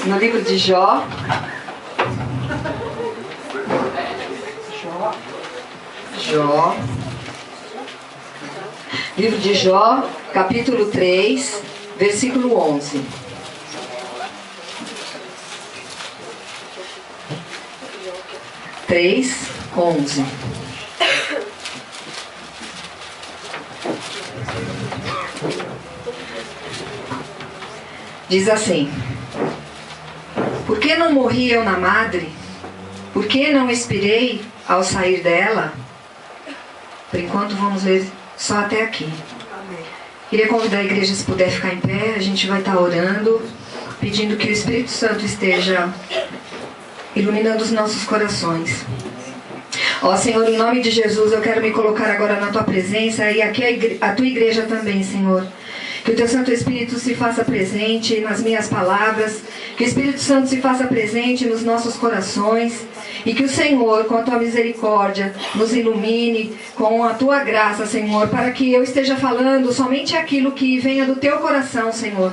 no livro de Jó. Jó. Livro de Jó, capítulo 3, versículo 11. Três, 11. Diz assim: por que não morri eu na madre? Por que não expirei ao sair dela? Por enquanto vamos ler só até aqui. Queria convidar a igreja, se puder ficar em pé. A gente vai estar orando, pedindo que o Espírito Santo esteja iluminando os nossos corações. Ó Senhor, em nome de Jesus, eu quero me colocar agora na Tua presença e aqui a Tua igreja também, Senhor. Que o Teu Santo Espírito se faça presente nas minhas palavras, que o Espírito Santo se faça presente nos nossos corações e que o Senhor, com a Tua misericórdia, nos ilumine com a Tua graça, Senhor, para que eu esteja falando somente aquilo que venha do Teu coração, Senhor.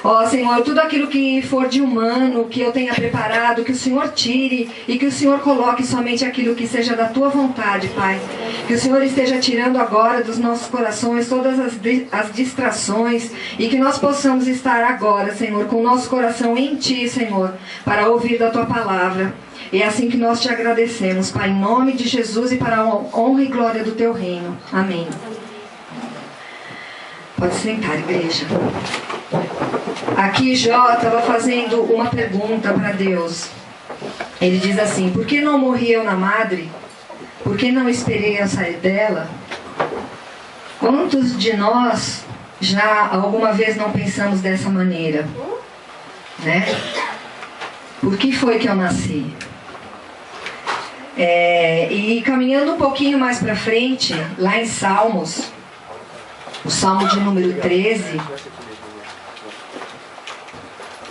Ó Senhor, tudo aquilo que for de humano, que eu tenha preparado, que o Senhor tire e que o Senhor coloque somente aquilo que seja da Tua vontade, Pai. Que o Senhor esteja tirando agora dos nossos corações todas as distrações e que nós possamos estar agora, Senhor, com o nosso coração em Ti, Senhor, para ouvir da Tua palavra. E é assim que nós Te agradecemos, Pai, em nome de Jesus e para a honra e glória do Teu reino. Amém. Pode sentar, igreja. Aqui Jó estava fazendo uma pergunta para Deus. Ele diz assim: por que não morri eu na madre? Por que não esperei a sair dela? Quantos de nós já alguma vez não pensamos dessa maneira? Né? Por que foi que eu nasci? E caminhando um pouquinho mais para frente, lá em Salmos, o Salmo de número 13...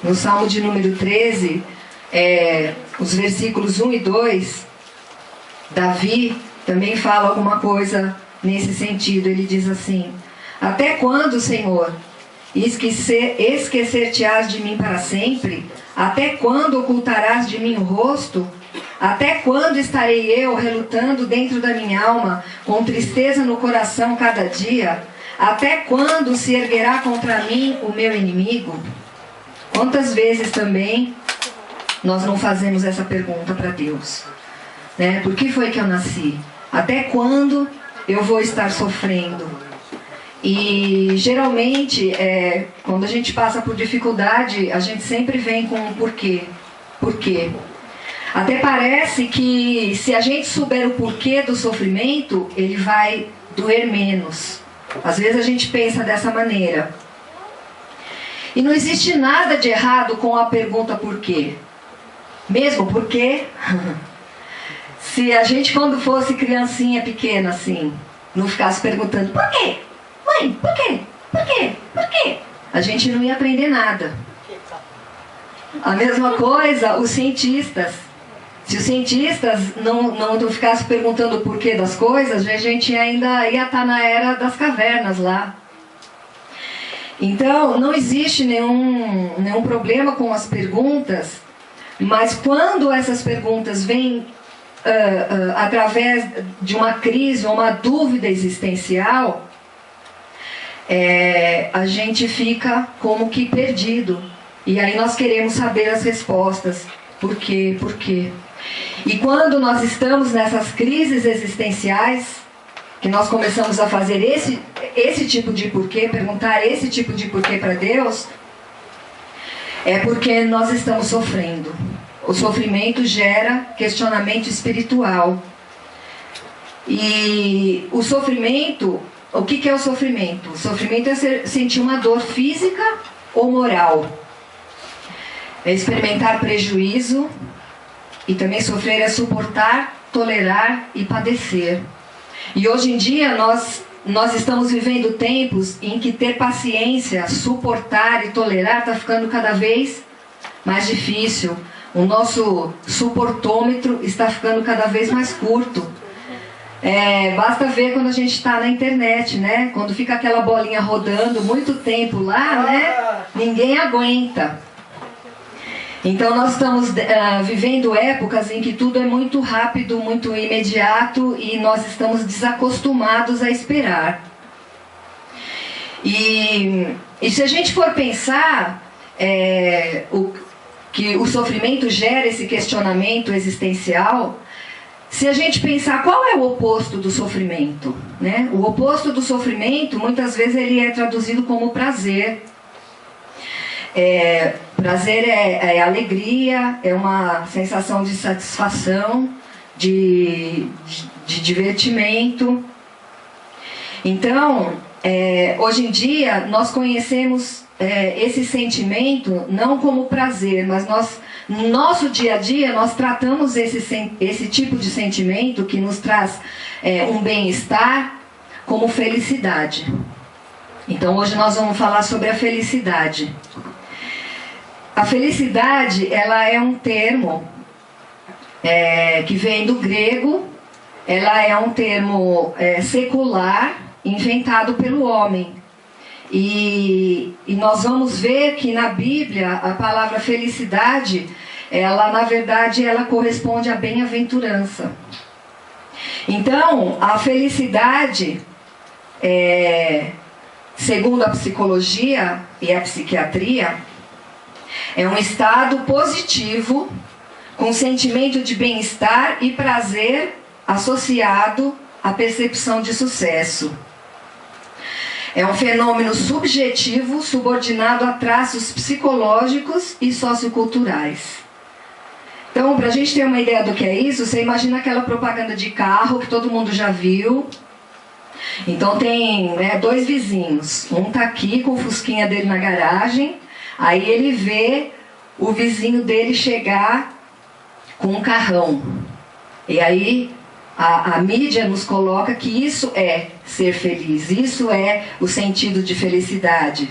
No Salmo de número 13, os versículos 1 e 2, Davi também fala alguma coisa nesse sentido. Ele diz assim: até quando, Senhor, esquecer-te-ás de mim para sempre? Até quando ocultarás de mim o rosto? Até quando estarei eu relutando dentro da minha alma, com tristeza no coração cada dia? Até quando se erguerá contra mim o meu inimigo? Quantas vezes também nós não fazemos essa pergunta para Deus, né? Por que foi que eu nasci? Até quando eu vou estar sofrendo? E geralmente, quando a gente passa por dificuldade, a gente sempre vem com um porquê. Por quê? Até parece que se a gente souber o porquê do sofrimento, ele vai doer menos. Às vezes a gente pensa dessa maneira. E não existe nada de errado com a pergunta por quê. Mesmo porque, se a gente quando fosse criancinha pequena assim, não ficasse perguntando por quê? Mãe, por quê? Por quê? Por quê? A gente não ia aprender nada. A mesma coisa os cientistas. Se os cientistas não ficassem perguntando o porquê das coisas, a gente ainda ia estar na era das cavernas lá. Então, não existe nenhum problema com as perguntas, mas quando essas perguntas vêm através de uma crise ou uma dúvida existencial, a gente fica como que perdido. E aí nós queremos saber as respostas. Por quê? Por quê? E quando nós estamos nessas crises existenciais, que nós começamos a fazer esse tipo de porquê, perguntar esse tipo de porquê para Deus, é porque nós estamos sofrendo. O sofrimento gera questionamento espiritual. E o sofrimento, o que é o sofrimento? O sofrimento é sentir uma dor física ou moral. É experimentar prejuízo, e também sofrer é suportar, tolerar e padecer. E hoje em dia nós estamos vivendo tempos em que ter paciência, suportar e tolerar está ficando cada vez mais difícil. O nosso suportômetro está ficando cada vez mais curto. Basta ver quando a gente está na internet, né? Quando fica aquela bolinha rodando muito tempo lá, né? Ninguém aguenta. Então nós estamos vivendo épocas em que tudo é muito rápido, muito imediato e nós estamos desacostumados a esperar. E se a gente for pensar que o sofrimento gera esse questionamento existencial, se a gente pensar qual é o oposto do sofrimento, né? O oposto do sofrimento, muitas vezes ele é traduzido como prazer. Prazer é alegria, é uma sensação de satisfação, de divertimento. Então, hoje em dia, nós conhecemos esse sentimento não como prazer, mas no nosso dia a dia, nós tratamos esse tipo de sentimento que nos traz um bem-estar como felicidade. Então, hoje nós vamos falar sobre a felicidade. A felicidade, ela é um termo que vem do grego, ela é um termo secular, inventado pelo homem. E nós vamos ver que na Bíblia, a palavra felicidade, ela na verdade, ela corresponde à bem-aventurança. Então, a felicidade, segundo a psicologia e a psiquiatria, é um estado positivo, com sentimento de bem-estar e prazer associado à percepção de sucesso. É um fenômeno subjetivo, subordinado a traços psicológicos e socioculturais. Então, para a gente ter uma ideia do que é isso, você imagina aquela propaganda de carro que todo mundo já viu. Então tem dois vizinhos, um tá aqui com o fusquinha dele na garagem, aí ele vê o vizinho dele chegar com um carrão. E aí a mídia nos coloca que isso é ser feliz, isso é o sentido de felicidade.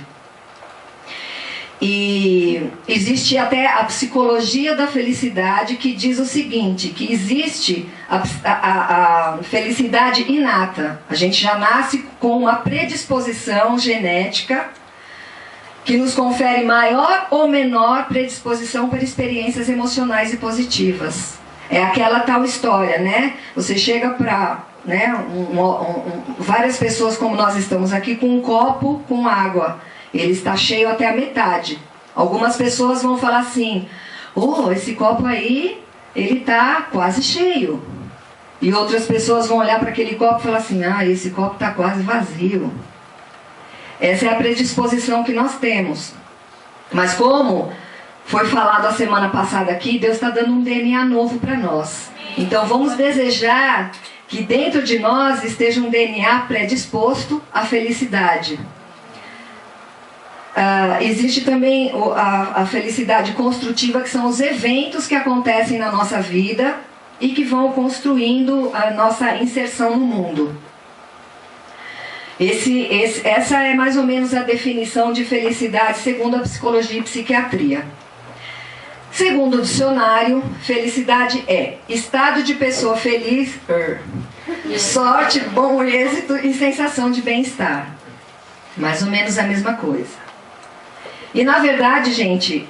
E existe até a psicologia da felicidade que diz o seguinte, que existe a felicidade inata. A gente já nasce com uma predisposição genética que nos confere maior ou menor predisposição para experiências emocionais e positivas. É aquela tal história, né? Você chega para várias pessoas como nós estamos aqui com um copo com água. Ele está cheio até a metade. Algumas pessoas vão falar assim, esse copo aí, ele está quase cheio. E outras pessoas vão olhar para aquele copo e falar assim, esse copo está quase vazio. Essa é a predisposição que nós temos. Mas como foi falado a semana passada aqui, Deus está dando um DNA novo para nós. Então vamos desejar que dentro de nós esteja um DNA predisposto à felicidade. Existe também a felicidade construtiva, que são os eventos que acontecem na nossa vida e que vão construindo a nossa inserção no mundo. Essa é mais ou menos a definição de felicidade segundo a psicologia e psiquiatria. Segundo o dicionário, felicidade é estado de pessoa feliz, sorte, bom êxito e sensação de bem-estar. Mais ou menos a mesma coisa. E na verdade, gente,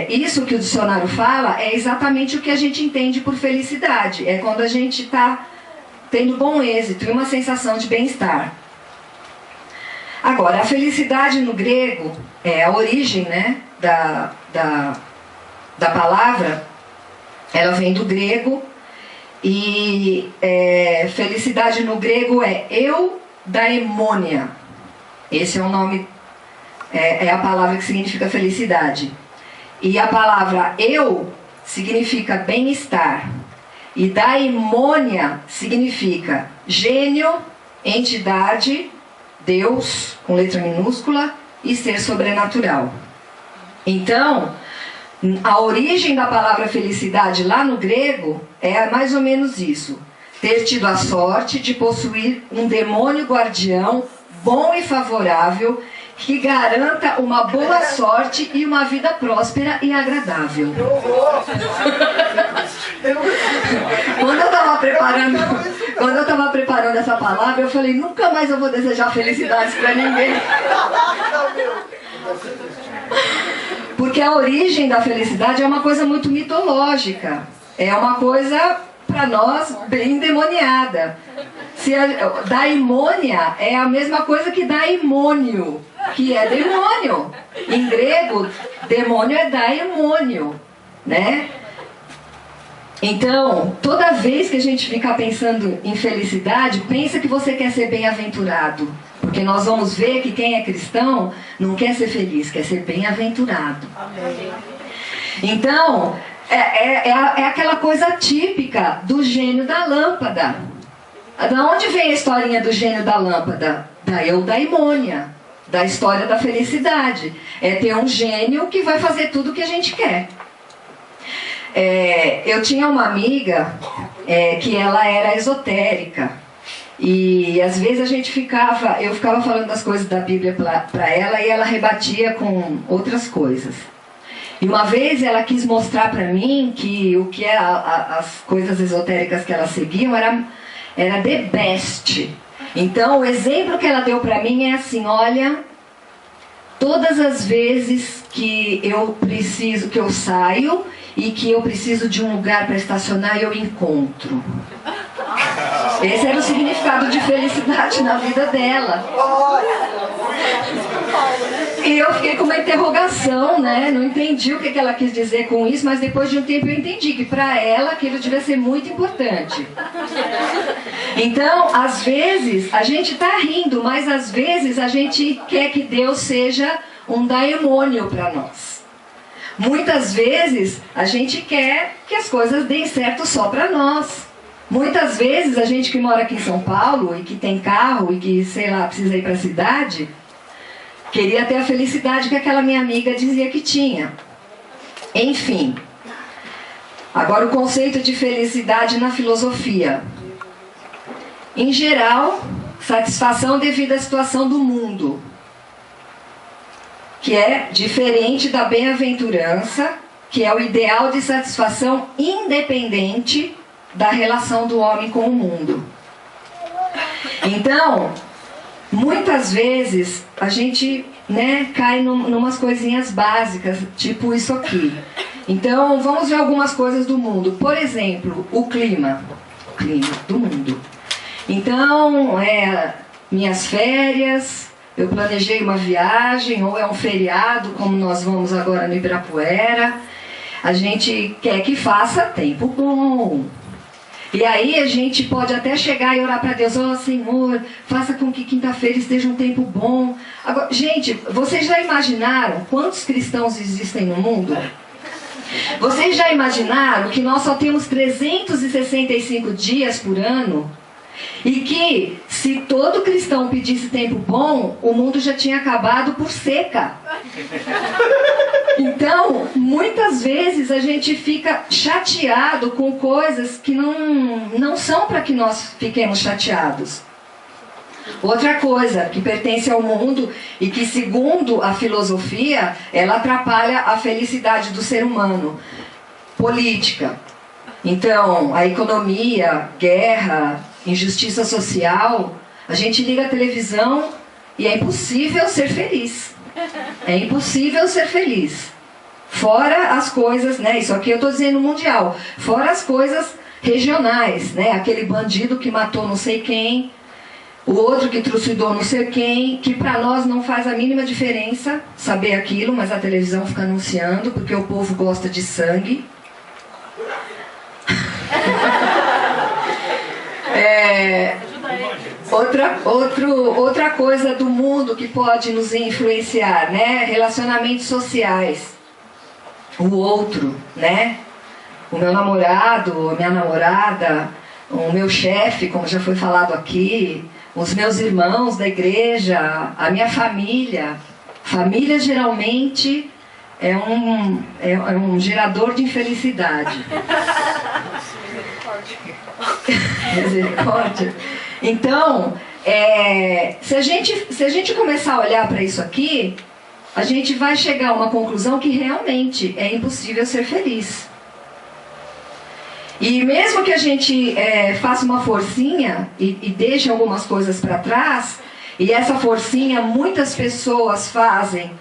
isso que o dicionário fala é exatamente o que a gente entende por felicidade. É quando a gente está tendo bom êxito e uma sensação de bem-estar. Agora, a felicidade no grego, a origem da palavra, ela vem do grego, e felicidade no grego é eudaimonia. Esse é o nome, é a palavra que significa felicidade. E a palavra eu significa bem-estar, e daimonia significa gênio, entidade, Deus, com letra minúscula, e ser sobrenatural. Então, a origem da palavra felicidade lá no grego é mais ou menos isso. Ter tido a sorte de possuir um demônio guardião bom e favorável que garanta uma boa sorte e uma vida próspera e agradável. Quando eu estava preparando essa palavra, eu falei, nunca mais eu vou desejar felicidades para ninguém. Porque a origem da felicidade é uma coisa muito mitológica. É uma coisa, para nós, bem endemoniada. Daimônia é a mesma coisa que daimônio, que é demônio. Em grego, demônio é daimônio, né? Então, toda vez que a gente ficar pensando em felicidade, pensa que você quer ser bem-aventurado. Porque nós vamos ver que quem é cristão não quer ser feliz, quer ser bem-aventurado. Então, é aquela coisa típica do gênio da lâmpada. Da onde vem a historinha do gênio da lâmpada? Da eudaimônia, da história da felicidade. É ter um gênio que vai fazer tudo o que a gente quer. Eu tinha uma amiga que ela era esotérica. E às vezes eu ficava falando das coisas da Bíblia para ela e ela rebatia com outras coisas. E uma vez ela quis mostrar para mim que as coisas esotéricas que ela seguiam era the best. Então o exemplo que ela deu para mim é assim: olha, todas as vezes que eu saio e que eu preciso de um lugar para estacionar, eu encontro. Esse era o significado de felicidade na vida dela. E eu fiquei com uma interrogação, né? Não entendi o que ela quis dizer com isso, mas depois de um tempo eu entendi que para ela aquilo devia ser muito importante. Então, às vezes, a gente está rindo, mas às vezes a gente quer que Deus seja um daimônio para nós. Muitas vezes a gente quer que as coisas deem certo só para nós. Muitas vezes a gente que mora aqui em São Paulo e que tem carro e que, sei lá, precisa ir para a cidade, queria ter a felicidade que aquela minha amiga dizia que tinha. Enfim, agora o conceito de felicidade na filosofia. Em geral, satisfação devido à situação do mundo, que é diferente da bem-aventurança, que é o ideal de satisfação independente da relação do homem com o mundo. Então, muitas vezes a gente, né, cai numas coisinhas básicas, tipo isso aqui. Então, vamos ver algumas coisas do mundo. Por exemplo, o clima do mundo. Então, minhas férias, eu planejei uma viagem, ou é um feriado, como nós vamos agora no Ibirapuera. A gente quer que faça tempo bom. E aí a gente pode até chegar e orar para Deus: ó, Senhor, faça com que quinta-feira esteja um tempo bom. Agora, gente, vocês já imaginaram quantos cristãos existem no mundo? Vocês já imaginaram que nós só temos 365 dias por ano? E que se todo cristão pedisse tempo bom, o mundo já tinha acabado por seca. Então, muitas vezes a gente fica chateado com coisas que não são para que nós fiquemos chateados. Outra coisa que pertence ao mundo e que, segundo a filosofia, ela atrapalha a felicidade do ser humano: política. Então, a economia, guerra, injustiça social. A gente liga a televisão e é impossível ser feliz. É impossível ser feliz. Fora as coisas, né? Isso aqui eu estou dizendo mundial. Fora as coisas regionais, né? Aquele bandido que matou não sei quem, o outro que trucidou não sei quem, que para nós não faz a mínima diferença saber aquilo, mas a televisão fica anunciando porque o povo gosta de sangue. Outra coisa do mundo que pode nos influenciar, né? Relacionamentos sociais. O outro, né? O meu namorado, a minha namorada, o meu chefe, como já foi falado aqui, os meus irmãos da igreja, a minha família. Família geralmente é um gerador de infelicidade. Misericórdia. Então, se a gente começar a olhar para isso aqui, a gente vai chegar a uma conclusão que realmente é impossível ser feliz. E mesmo que a gente faça uma forcinha e deixe algumas coisas para trás, e essa forcinha muitas pessoas fazem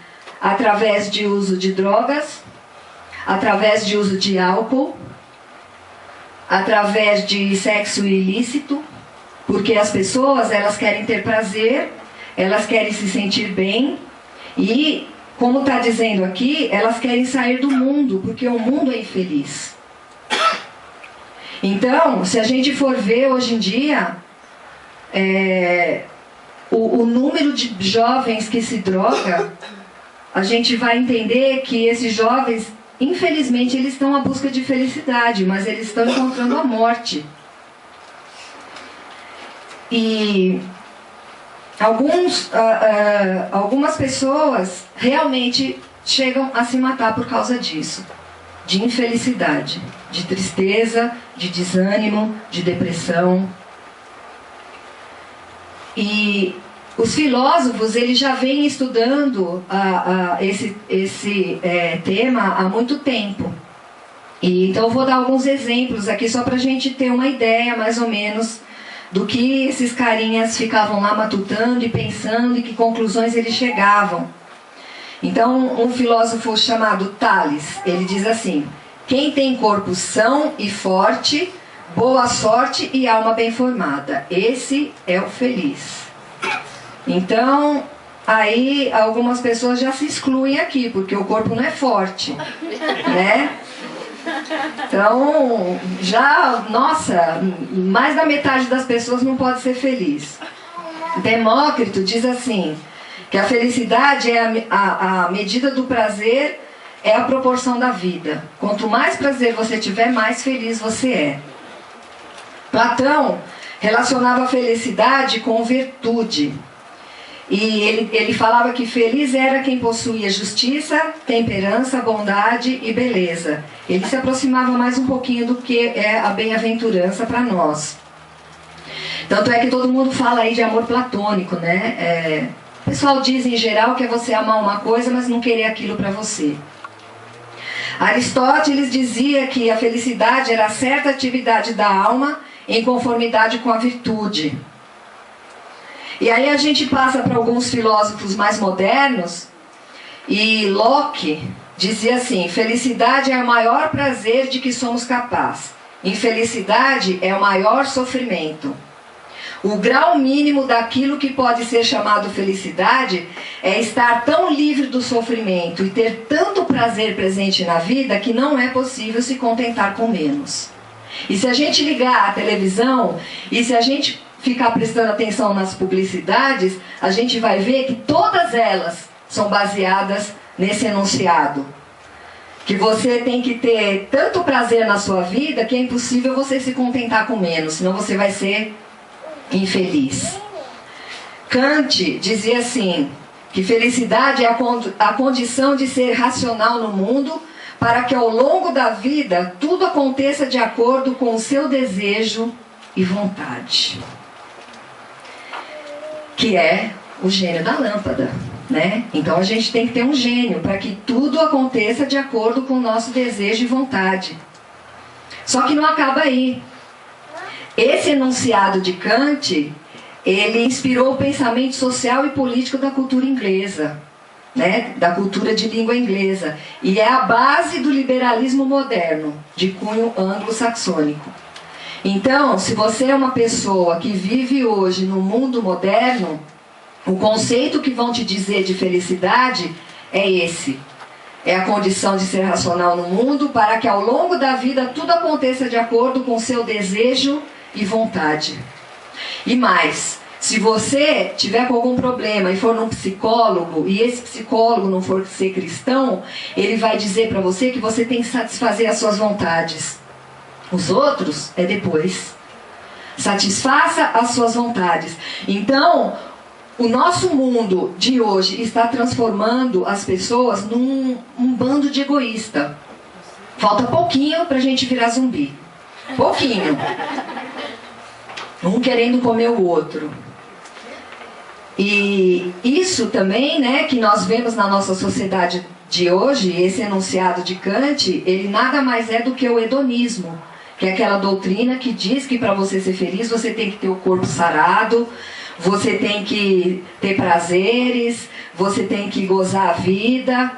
através de uso de drogas, através de uso de álcool, através de sexo ilícito, porque as pessoas, elas querem ter prazer, elas querem se sentir bem e, como está dizendo aqui, elas querem sair do mundo, porque o mundo é infeliz. Então, se a gente for ver hoje em dia, o número de jovens que se droga, a gente vai entender que esses jovens, infelizmente, eles estão à busca de felicidade, mas eles estão encontrando a morte. E algumas pessoas realmente chegam a se matar por causa disso. De infelicidade, de tristeza, de desânimo, de depressão. E os filósofos, eles já vêm estudando esse tema há muito tempo. E então eu vou dar alguns exemplos aqui só para a gente ter uma ideia mais ou menos do que esses carinhas ficavam lá matutando e pensando e que conclusões eles chegavam. Então, um filósofo chamado Tales, ele diz assim: quem tem corpo são e forte, boa sorte e alma bem formada, esse é o feliz. Então, aí algumas pessoas já se excluem aqui, porque o corpo não é forte, né? Então, já, nossa, mais da metade das pessoas não pode ser feliz. Demócrito diz assim, que a felicidade é a medida do prazer, é a proporção da vida. Quanto mais prazer você tiver, mais feliz você é. Platão relacionava a felicidade com virtude. E ele falava que feliz era quem possuía justiça, temperança, bondade e beleza. Ele se aproximava mais um pouquinho do que é a bem-aventurança para nós. Tanto é que todo mundo fala aí de amor platônico, né? O pessoal diz em geral que é você amar uma coisa, mas não querer aquilo para você. Aristóteles dizia que a felicidade era certa atividade da alma em conformidade com a virtude. E aí a gente passa para alguns filósofos mais modernos, e Locke dizia assim: felicidade é o maior prazer de que somos capazes, infelicidade é o maior sofrimento. O grau mínimo daquilo que pode ser chamado felicidade é estar tão livre do sofrimento e ter tanto prazer presente na vida que não é possível se contentar com menos. E se a gente ligar a televisão e se a gente ficar prestando atenção nas publicidades, a gente vai ver que todas elas são baseadas nesse enunciado. Que você tem que ter tanto prazer na sua vida que é impossível você se contentar com menos, senão você vai ser infeliz. Kant dizia assim, que felicidade é a condição de ser racional no mundo para que ao longo da vida tudo aconteça de acordo com o seu desejo e vontade. Que é o gênio da lâmpada, né? Então a gente tem que ter um gênio para que tudo aconteça de acordo com o nosso desejo e vontade. Só que não acaba aí. Esse enunciado de Kant, ele inspirou o pensamento social e político da cultura inglesa, né? Da cultura de língua inglesa. E é a base do liberalismo moderno, de cunho anglo-saxônico. Então, se você é uma pessoa que vive hoje no mundo moderno, o conceito que vão te dizer de felicidade é esse. É a condição de ser racional no mundo para que ao longo da vida tudo aconteça de acordo com o seu desejo e vontade. E mais, se você tiver com algum problema e for num psicólogo, e esse psicólogo não for ser cristão, ele vai dizer para você que você tem que satisfazer as suas vontades. Os outros é depois. Satisfaça as suas vontades. Então, o nosso mundo de hoje está transformando as pessoas num bando de egoísta. Falta pouquinho para a gente virar zumbi. Pouquinho. Um querendo comer o outro. E isso também, né, que nós vemos na nossa sociedade de hoje, esse enunciado de Kant, ele nada mais é do que o hedonismo, que é aquela doutrina que diz que para você ser feliz você tem que ter o corpo sarado, você tem que ter prazeres, você tem que gozar a vida,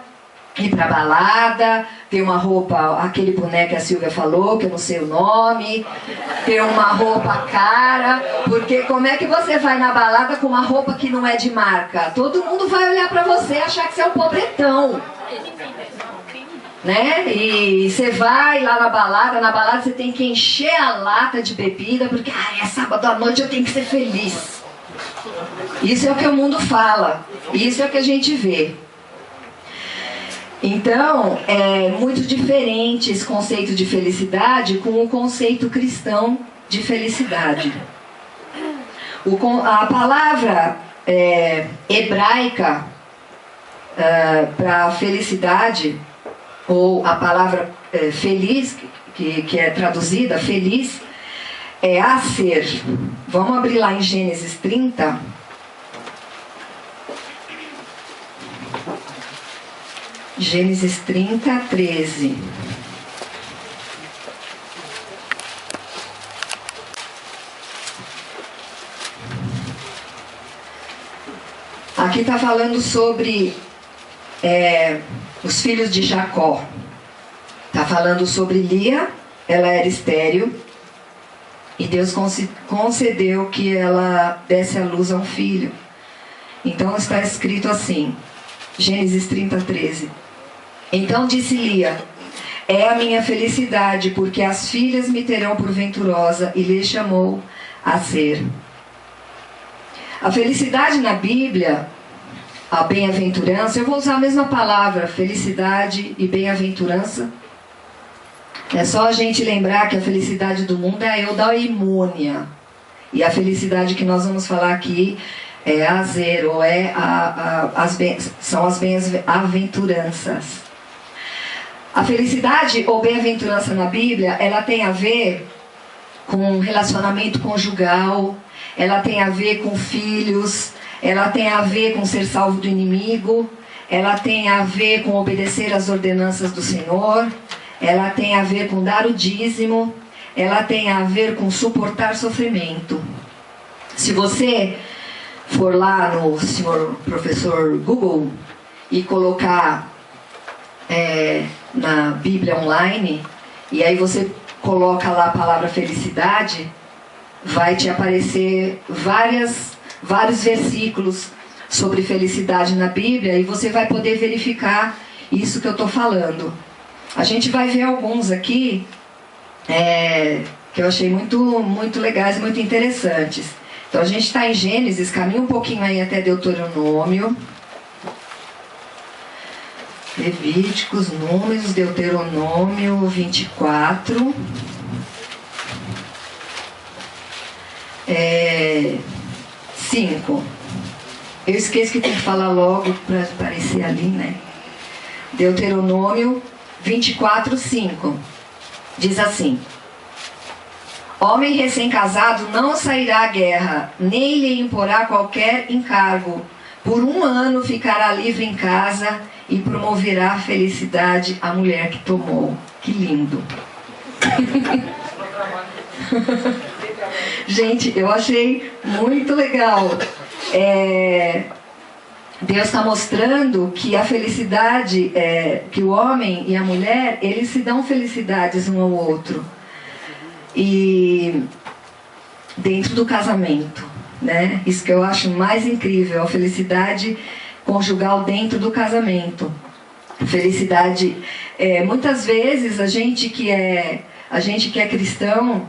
ir pra balada, ter uma roupa, aquele boneco que a Silvia falou, que eu não sei o nome, ter uma roupa cara, porque como é que você vai na balada com uma roupa que não é de marca? Todo mundo vai olhar pra você e achar que você é um pobretão. Né? E você vai lá na balada você tem que encher a lata de bebida, porque é sábado à noite, eu tenho que ser feliz. Isso é o que o mundo fala, isso é o que a gente vê. Então, é muito diferente esse conceito de felicidade com o conceito cristão de felicidade. A palavra hebraica para felicidade, ou a palavra feliz, que é traduzida, feliz, é aser. Vamos abrir lá em Gênesis 30. Gênesis 30, 13. Aqui está falando sobre os filhos de Jacó. Está falando sobre Lia, ela era estéril, e Deus concedeu que ela desse à luz a um filho. Então está escrito assim, Gênesis 30, 13. Então disse Lia: é a minha felicidade, porque as filhas me terão por venturosa, e lhe chamou Aser. A felicidade na Bíblia, a bem-aventurança, eu vou usar a mesma palavra, felicidade e bem-aventurança. É só a gente lembrar que a felicidade do mundo é a eudaimônia. E a felicidade que nós vamos falar aqui é a Aser, ou são as bem-aventuranças. A felicidade ou bem-aventurança na Bíblia, ela tem a ver com relacionamento conjugal, ela tem a ver com filhos, ela tem a ver com ser salvo do inimigo, ela tem a ver com obedecer às ordenanças do Senhor, ela tem a ver com dar o dízimo, ela tem a ver com suportar sofrimento. Se você for lá no senhor professor Google e colocar na Bíblia online, e aí você coloca lá a palavra felicidade, vai te aparecer vários versículos sobre felicidade na Bíblia, e você vai poder verificar isso que eu estou falando. A gente vai ver alguns aqui que eu achei muito legais e muito interessantes. Então a gente está em Gênesis, caminha um pouquinho aí até Deuteronômio, Levíticos, Números, Deuteronômio 24, 5. Eu esqueço que tem que falar logo para aparecer ali, né? Deuteronômio 24, 5. Diz assim: homem recém-casado não sairá à guerra, nem lhe imporá qualquer encargo. Por 1 ano ficará livre em casa e promoverá felicidade à mulher que tomou. Que lindo! Gente, eu achei muito legal. Deus está mostrando que a felicidade, que o homem e a mulher, eles se dão felicidades um ao outro. E dentro do casamento, né? Isso que eu acho mais incrível, a felicidade conjugal dentro do casamento. Felicidade, muitas vezes a gente que é cristão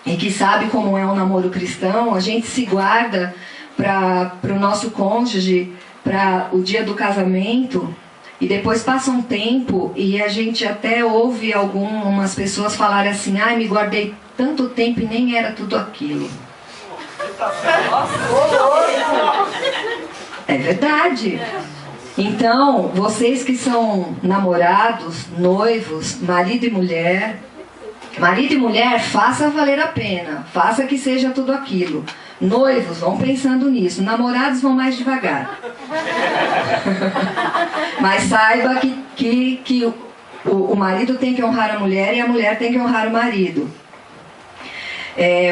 e que sabe como é um namoro cristão, a gente se guarda para o nosso cônjuge, para o dia do casamento, e depois passa um tempo e a gente até ouve algumas pessoas falarem assim: ai, me guardei tanto tempo e nem era tudo aquilo. É verdade. Então, vocês que são namorados, noivos, marido e mulher, faça valer a pena, faça que seja tudo aquilo. Noivos, vão pensando nisso. Namorados vão mais devagar. Mas saiba que o marido tem que honrar a mulher e a mulher tem que honrar o marido.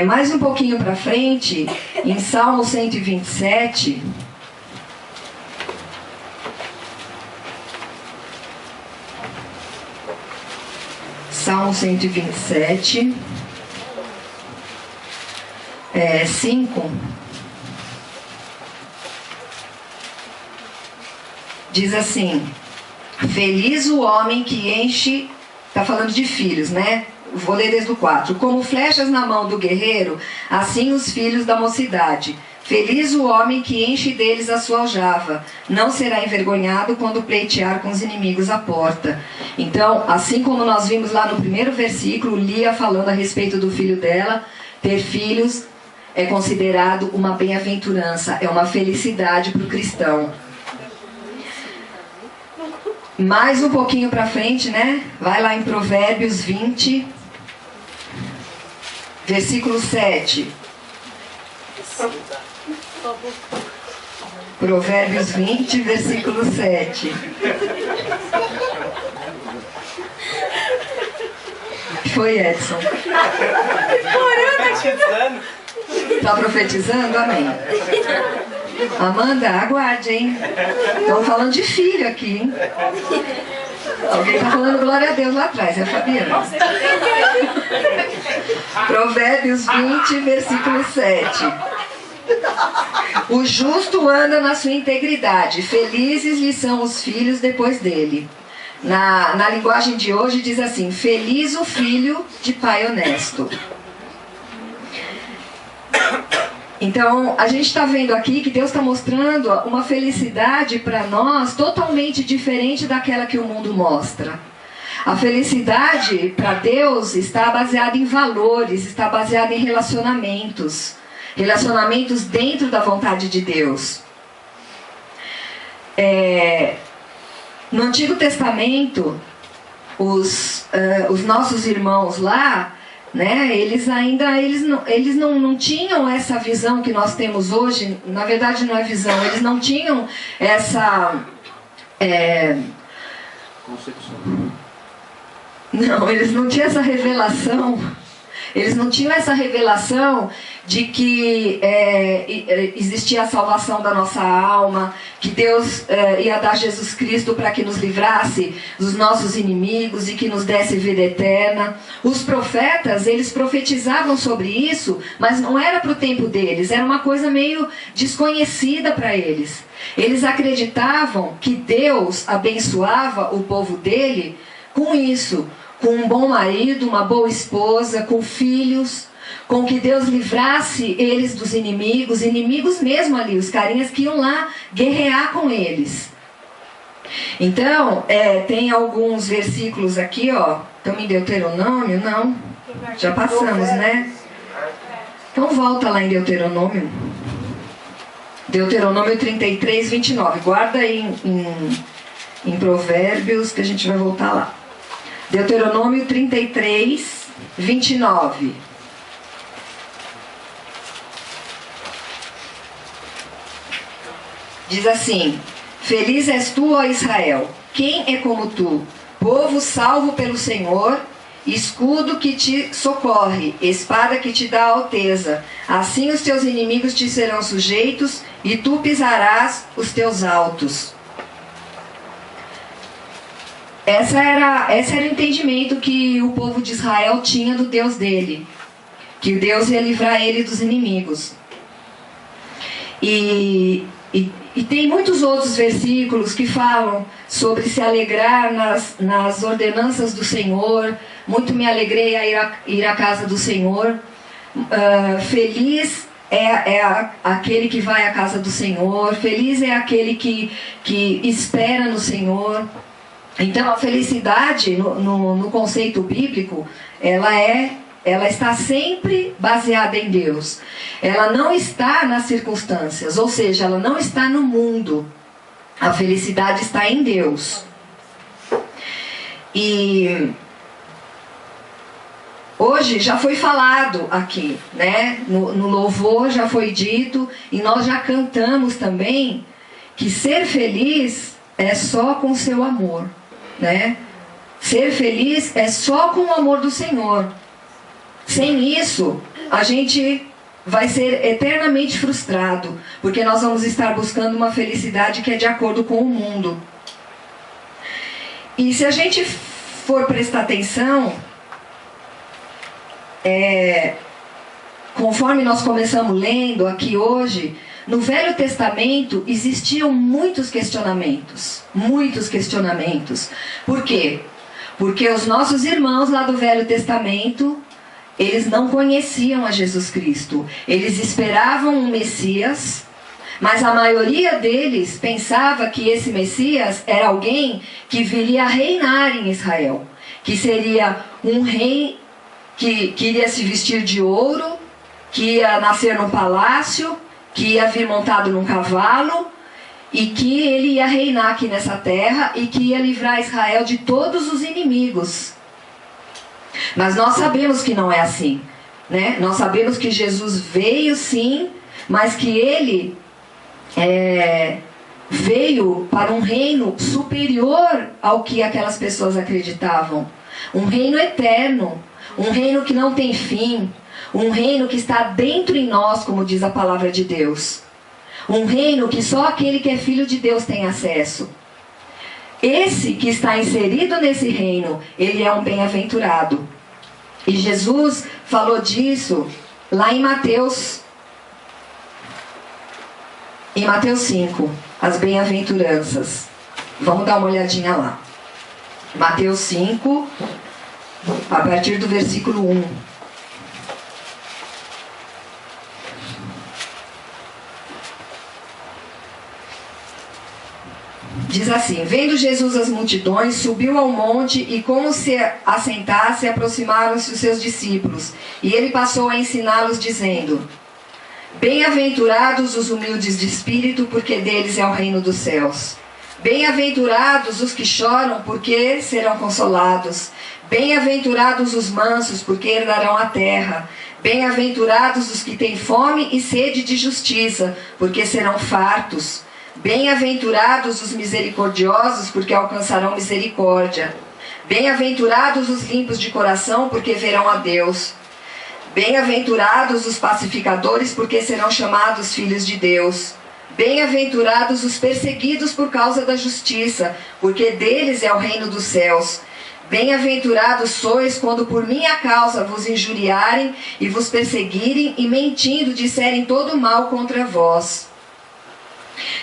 Mais um pouquinho para frente, Em Salmo 127, Salmo 127, 5, diz assim: feliz o homem que enche, está falando de filhos, né? Vou ler desde o 4. Como flechas na mão do guerreiro, assim os filhos da mocidade. Feliz o homem que enche deles a sua aljava, não será envergonhado quando pleitear com os inimigos à porta. Então, assim como nós vimos lá no primeiro versículo, Lia falando a respeito do filho dela, ter filhos é considerado uma bem-aventurança, é uma felicidade para o cristão. Mais um pouquinho para frente, né? Vai lá em Provérbios 20, versículo 7. Provérbios 20, versículo 7. Foi, Edson? Está profetizando? Amém. Amanda, aguarde, hein? Estão falando de filho aqui, hein? Alguém está falando glória a Deus lá atrás, é a Fabiana. Provérbios 20, versículo 7. O justo anda na sua integridade, felizes lhe são os filhos depois dele. Na linguagem de hoje diz assim: feliz o filho de pai honesto. Então, a gente está vendo aqui que Deus está mostrando uma felicidade para nós totalmente diferente daquela que o mundo mostra. A felicidade para Deus está baseada em valores, está baseada em relacionamentos. Relacionamentos dentro da vontade de Deus. No Antigo Testamento, os nossos irmãos lá, né, eles não tinham essa visão que nós temos hoje. Na verdade não é visão, eles não tinham essa concepção. Não, eles não tinham essa revelação. Eles não tinham essa revelação de que existia a salvação da nossa alma, que Deus ia dar Jesus Cristo para que nos livrasse dos nossos inimigos e que nos desse vida eterna. Os profetas, eles profetizavam sobre isso, mas não era para o tempo deles, era uma coisa meio desconhecida para eles. Eles acreditavam que Deus abençoava o povo dele com isso, com um bom marido, uma boa esposa, com filhos, com que Deus livrasse eles dos inimigos mesmo ali, os carinhas que iam lá guerrear com eles. Então, tem alguns versículos aqui, ó. Estamos em Deuteronômio? Não? Já passamos, né? Então volta lá em Deuteronômio. Deuteronômio 33, 29. Guarda aí em Provérbios, que a gente vai voltar lá. Deuteronômio 33, 29. Diz assim: feliz és tu, ó Israel, quem é como tu? Povo salvo pelo Senhor, escudo que te socorre, espada que te dá alteza. Assim os teus inimigos te serão sujeitos, e tu pisarás os teus altos. Esse era o entendimento que o povo de Israel tinha do Deus dele. Que Deus ia livrar ele dos inimigos. E tem muitos outros versículos que falam sobre se alegrar nas ordenanças do Senhor. Muito me alegrei a ir à casa do Senhor. Feliz é aquele que vai à casa do Senhor. Feliz é aquele que espera no Senhor. Então a felicidade no conceito bíblico, ela está sempre baseada em Deus. Ela não está nas circunstâncias, ou seja, ela não está no mundo. A felicidade está em Deus. E hoje já foi falado aqui, né? No louvor já foi dito, e nós já cantamos também, que ser feliz é só com seu amor, né? Ser feliz é só com o amor do Senhor. Sem isso, a gente vai ser eternamente frustrado, porque nós vamos estar buscando uma felicidade que é de acordo com o mundo. E se a gente for prestar atenção, conforme nós começamos lendo aqui hoje, no Velho Testamento existiam muitos questionamentos. Muitos questionamentos. Por quê? Porque os nossos irmãos lá do Velho Testamento, eles não conheciam a Jesus Cristo. Eles esperavam um Messias, mas a maioria deles pensava que esse Messias era alguém que viria a reinar em Israel. Que seria um rei que iria se vestir de ouro, que ia nascer num palácio, que ia vir montado num cavalo, e que ele ia reinar aqui nessa terra e que ia livrar Israel de todos os inimigos. Mas nós sabemos que não é assim, né? Nós sabemos que Jesus veio sim, mas que ele veio para um reino superior ao que aquelas pessoas acreditavam. Um reino eterno, um reino que não tem fim, um reino que está dentro em nós, como diz a palavra de Deus. Um reino que só aquele que é filho de Deus tem acesso. Esse que está inserido nesse reino, ele é um bem-aventurado. E Jesus falou disso lá em Mateus 5, as bem-aventuranças. Vamos dar uma olhadinha lá. Mateus 5, a partir do versículo 1. Diz assim: vendo Jesus as multidões, subiu ao monte e, como se assentasse, aproximaram-se os seus discípulos. E ele passou a ensiná-los, dizendo: bem-aventurados os humildes de espírito, porque deles é o reino dos céus. Bem-aventurados os que choram, porque serão consolados. Bem-aventurados os mansos, porque herdarão a terra. Bem-aventurados os que têm fome e sede de justiça, porque serão fartos. Bem-aventurados os misericordiosos, porque alcançarão misericórdia. Bem-aventurados os limpos de coração, porque verão a Deus. Bem-aventurados os pacificadores, porque serão chamados filhos de Deus. Bem-aventurados os perseguidos por causa da justiça, porque deles é o reino dos céus. Bem-aventurados sois quando por minha causa vos injuriarem e vos perseguirem e mentindo disserem todo mal contra vós.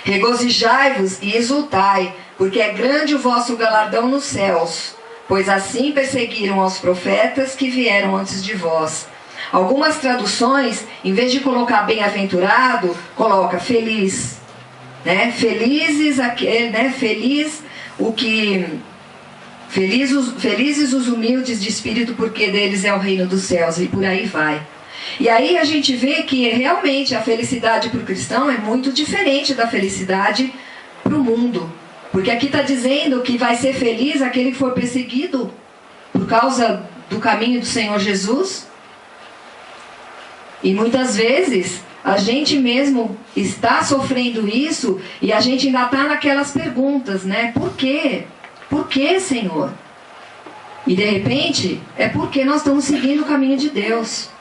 Regozijai-vos e exultai, porque é grande o vosso galardão nos céus, pois assim perseguiram aos profetas que vieram antes de vós. Algumas traduções, em vez de colocar bem-aventurado, coloca feliz, né? Felizes os humildes de espírito, porque deles é o reino dos céus, e por aí vai. E aí a gente vê que realmente a felicidade para o cristão é muito diferente da felicidade para o mundo. Porque aqui está dizendo que vai ser feliz aquele que for perseguido por causa do caminho do Senhor Jesus. E muitas vezes a gente mesmo está sofrendo isso e a gente ainda está naquelas perguntas, né? Por quê? Por quê, Senhor? E de repente é porque nós estamos seguindo o caminho de Deus.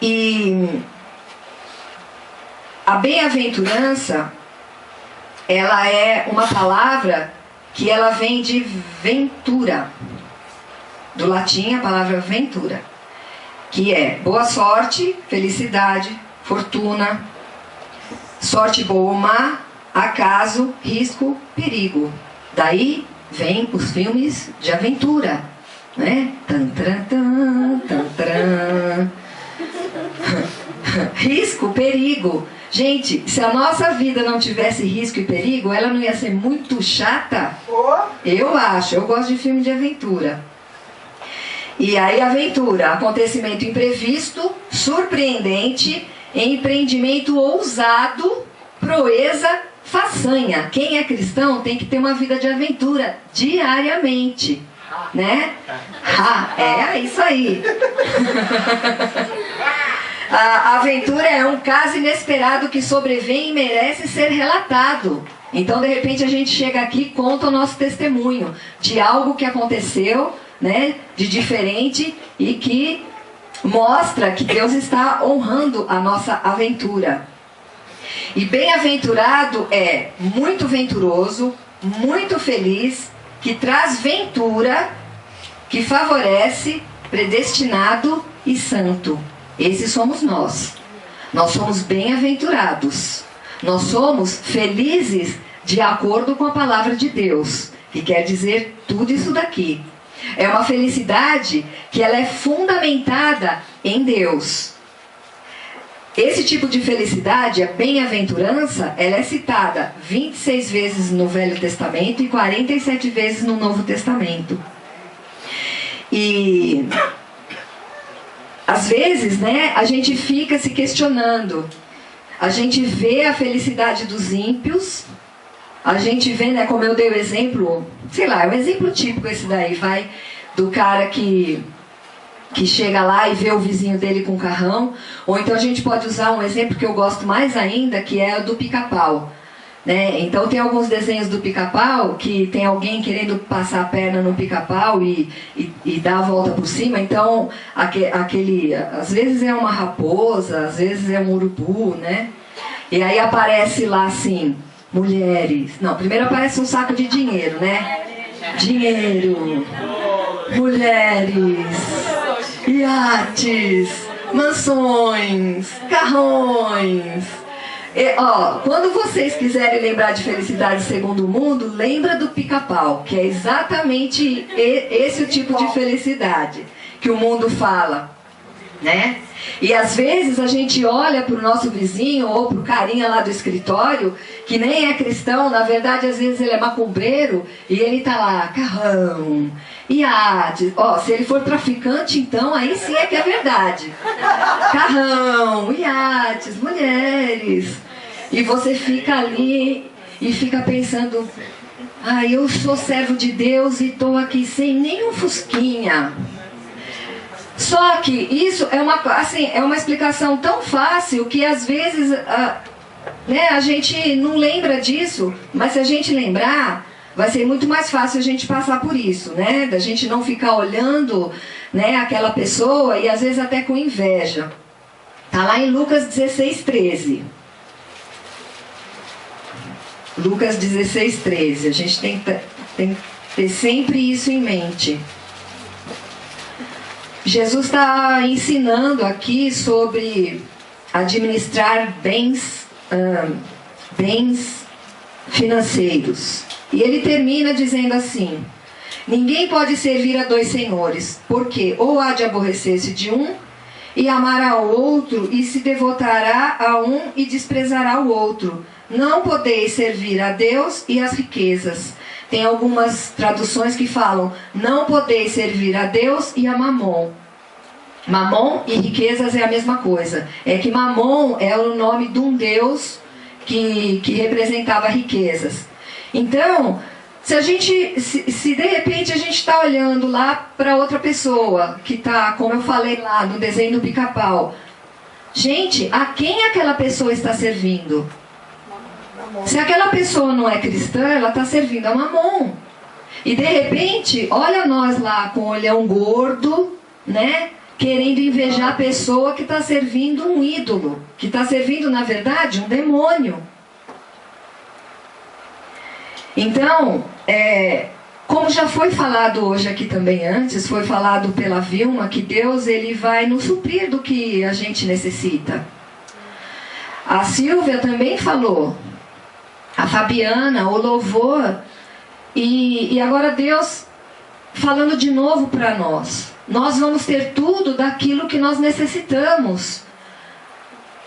E a bem-aventurança, ela é uma palavra que ela vem de ventura. Do latim a palavra ventura, que é boa sorte, felicidade, fortuna, sorte boa ou má, acaso, risco, perigo. Daí vem os filmes de aventura, né? Tan, tran, tan, tan, tran. Risco, perigo. Gente, se a nossa vida não tivesse risco e perigo, ela não ia ser muito chata? Eu acho, eu gosto de filme de aventura. E aí, aventura, acontecimento imprevisto, surpreendente, empreendimento ousado, proeza, façanha. Quem é cristão tem que ter uma vida de aventura diariamente, né? É isso aí. A aventura é um caso inesperado que sobrevém e merece ser relatado. Então, de repente, a gente chega aqui e conta o nosso testemunho de algo que aconteceu, né, de diferente, e que mostra que Deus está honrando a nossa aventura. E bem-aventurado é muito venturoso, muito feliz, que traz ventura, que favorece, predestinado e santo. Esses somos nós. Nós somos bem-aventurados. Nós somos felizes de acordo com a palavra de Deus, que quer dizer tudo isso daqui. É uma felicidade que ela é fundamentada em Deus. Esse tipo de felicidade, a bem-aventurança, ela é citada 26 vezes no Velho Testamento e 47 vezes no Novo Testamento. E às vezes, né, a gente fica se questionando. A gente vê a felicidade dos ímpios. A gente vê, né, como eu dei o exemplo, sei lá, é um exemplo típico esse daí, vai, do cara que chega lá e vê o vizinho dele com um carrão. Ou então a gente pode usar um exemplo que eu gosto mais ainda, que é o do Pica-Pau, né? Então tem alguns desenhos do Pica-Pau que tem alguém querendo passar a perna no Pica-Pau e dar a volta por cima. Então aquele, às vezes é uma raposa, às vezes é um urubu, né? E aí aparece lá assim, mulheres. Não, primeiro aparece um saco de dinheiro, né? Dinheiro, mulheres, iates, mansões, carrões. E, ó, quando vocês quiserem lembrar de felicidade segundo o mundo, lembra do Pica-Pau, que é exatamente esse o tipo de felicidade que o mundo fala, né? E às vezes a gente olha para o nosso vizinho ou para o carinha lá do escritório, que nem é cristão, na verdade às vezes ele é macumbeiro, e ele tá lá, carrão, iate, ó, se ele for traficante então, aí sim é que é verdade. Carrão, iates, mulheres. E você fica ali e fica pensando, eu sou servo de Deus e estou aqui sem nenhum fusquinha. Só que isso é uma explicação tão fácil que às vezes né, a gente não lembra disso, mas se a gente lembrar, vai ser muito mais fácil a gente passar por isso, né? Da gente não ficar olhando, né, aquela pessoa e às vezes até com inveja. Está lá em Lucas 16:13. Lucas 16:13. A gente tem que ter sempre isso em mente. Jesus está ensinando aqui sobre administrar bens financeiros. E ele termina dizendo assim: ninguém pode servir a dois senhores, porque ou há de aborrecer-se de um e amar ao outro, e se devotará a um e desprezará o outro. Não podeis servir a Deus e às riquezas. Tem algumas traduções que falam, não podeis servir a Deus e a Mamon. Mamon e riquezas é a mesma coisa. É que Mamon é o nome de um deus que representava riquezas. Então, se de repente a gente está olhando lá para outra pessoa, que está, como eu falei lá no desenho do Pica-Pau. Gente, a quem aquela pessoa está servindo? Se aquela pessoa não é cristã, ela está servindo a Mamon. E de repente, olha nós lá com o olhão gordo, né? Querendo invejar a pessoa que está servindo um ídolo. Que está servindo, na verdade, um demônio. Então, como já foi falado hoje aqui também antes, foi falado pela Vilma, que Deus ele vai nos suprir do que a gente necessita. A Silvia também falou. A Fabiana, o louvor, e agora Deus falando de novo para nós. Nós vamos ter tudo daquilo que nós necessitamos.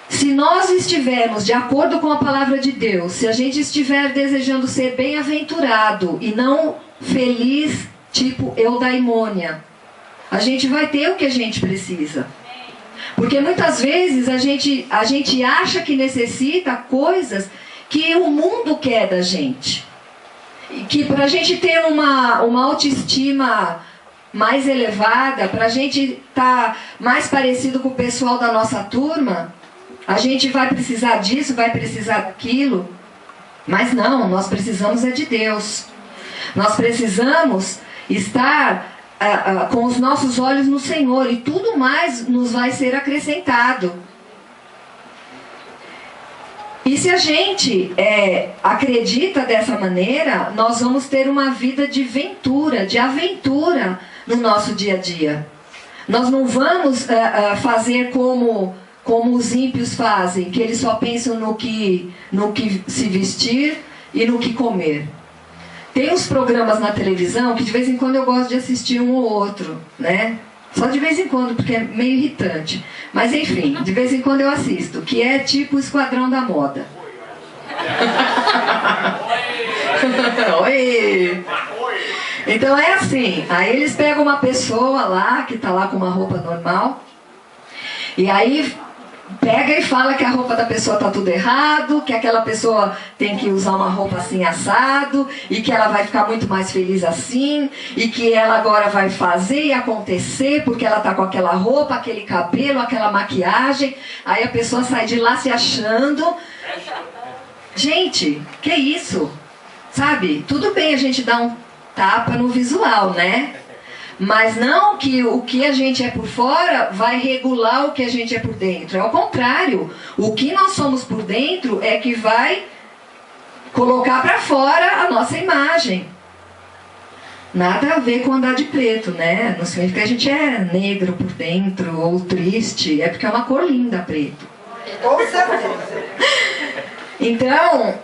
Se nós estivermos de acordo com a palavra de Deus, se a gente estiver desejando ser bem-aventurado e não feliz, tipo eudaimônia, a gente vai ter o que a gente precisa. Porque muitas vezes a gente acha que necessita coisas que o mundo quer da gente. E que para a gente ter uma autoestima mais elevada, para a gente estar mais parecido com o pessoal da nossa turma, a gente vai precisar disso, vai precisar daquilo. Mas não, nós precisamos é de Deus. Nós precisamos estar com os nossos olhos no Senhor, e tudo mais nos vai ser acrescentado. E se a gente acredita dessa maneira, nós vamos ter uma vida de aventura no nosso dia a dia. Nós não vamos fazer como os ímpios fazem, que eles só pensam no que se vestir e no que comer. Tem uns programas na televisão que de vez em quando eu gosto de assistir um ou outro, né? Só de vez em quando, porque é meio irritante. Mas enfim, de vez em quando eu assisto, que é tipo o Esquadrão da Moda. Oi! Então é assim, aí eles pegam uma pessoa lá, que está lá com uma roupa normal, e aí pega e fala que a roupa da pessoa está tudo errado, que aquela pessoa tem que usar uma roupa assim assado, e que ela vai ficar muito mais feliz assim, e que ela agora vai fazer e acontecer, porque ela está com aquela roupa, aquele cabelo, aquela maquiagem. Aí a pessoa sai de lá se achando. Gente, que isso? Sabe, tudo bem a gente dar um tapa no visual, né? Mas não que o que a gente é por fora vai regular o que a gente é por dentro. É o contrário. O que nós somos por dentro é que vai colocar para fora a nossa imagem. Nada a ver com andar de preto, né? Não significa que a gente é negro por dentro ou triste. É porque é uma cor linda, preto. Com certeza. Então,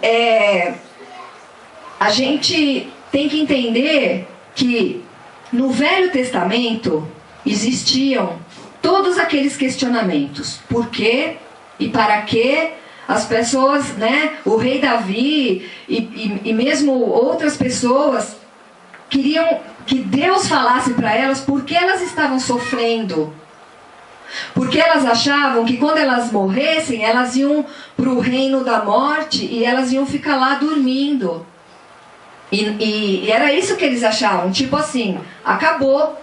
a gente tem que entender que no Velho Testamento existiam todos aqueles questionamentos. Por quê e para quê as pessoas, né, o rei Davi e mesmo outras pessoas queriam que Deus falasse para elas por que elas estavam sofrendo. Porque elas achavam que quando elas morressem, elas iam para o reino da morte e elas iam ficar lá dormindo. E era isso que eles achavam, tipo assim, acabou.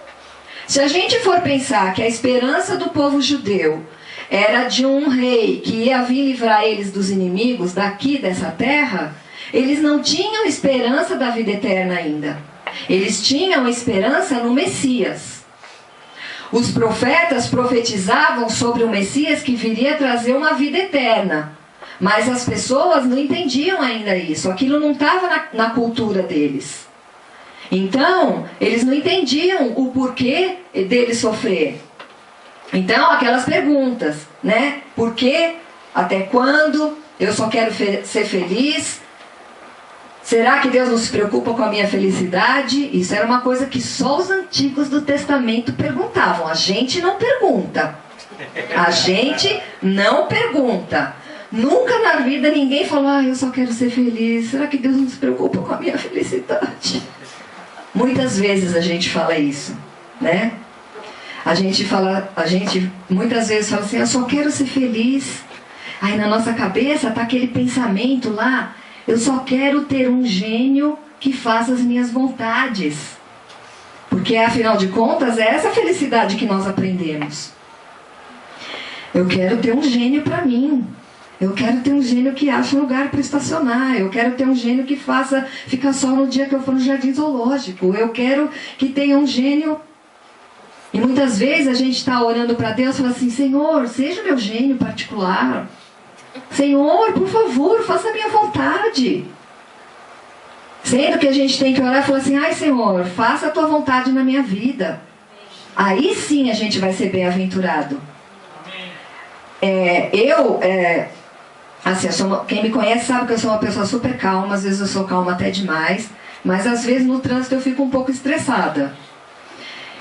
Se a gente for pensar que a esperança do povo judeu era de um rei que ia vir livrar eles dos inimigos daqui dessa terra, eles não tinham esperança da vida eterna ainda. Eles tinham esperança no Messias. Os profetas profetizavam sobre o Messias que viria trazer uma vida eterna. Mas as pessoas não entendiam ainda isso. Aquilo não estava na cultura deles. Então, eles não entendiam o porquê deles sofrer. Então, aquelas perguntas, né? Por quê? Até quando? Eu só quero ser feliz. Será que Deus não se preocupa com a minha felicidade? Isso era uma coisa que só os antigos do Testamento perguntavam. A gente não pergunta. A gente não pergunta. Nunca na vida ninguém falou, eu só quero ser feliz. Será que Deus não se preocupa com a minha felicidade? Muitas vezes a gente fala isso, né? A gente muitas vezes fala assim, eu só quero ser feliz. Aí na nossa cabeça tá aquele pensamento lá, eu só quero ter um gênio que faça as minhas vontades. Porque afinal de contas é essa felicidade que nós aprendemos. Eu quero ter um gênio para mim. Eu quero ter um gênio que ache um lugar para estacionar. Eu quero ter um gênio que faça ficar só no dia que eu for no jardim zoológico. Eu quero que tenha um gênio. E muitas vezes a gente está orando para Deus e fala assim, Senhor, seja meu gênio particular. Senhor, por favor, faça a minha vontade. Sendo que a gente tem que orar e falar assim, ai Senhor, faça a tua vontade na minha vida. Aí sim a gente vai ser bem-aventurado. Assim, quem me conhece sabe que eu sou uma pessoa super calma, às vezes eu sou calma até demais, mas às vezes no trânsito eu fico um pouco estressada.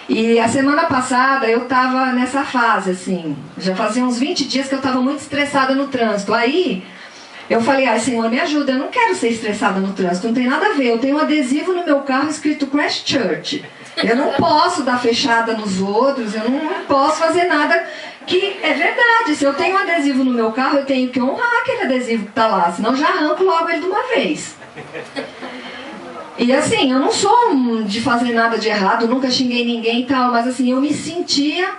E a semana passada eu estava nessa fase, assim, já fazia uns 20 dias que eu estava muito estressada no trânsito. Aí eu falei, Senhor, me ajuda, eu não quero ser estressada no trânsito, não tem nada a ver, eu tenho um adesivo no meu carro escrito Christchurch. Eu não posso dar fechada nos outros, eu não posso fazer nada que é verdade. Se eu tenho um adesivo no meu carro, eu tenho que honrar aquele adesivo que está lá, senão eu já arranco logo ele de uma vez. E assim, eu não sou de fazer nada de errado, nunca xinguei ninguém e tal, mas assim, eu me sentia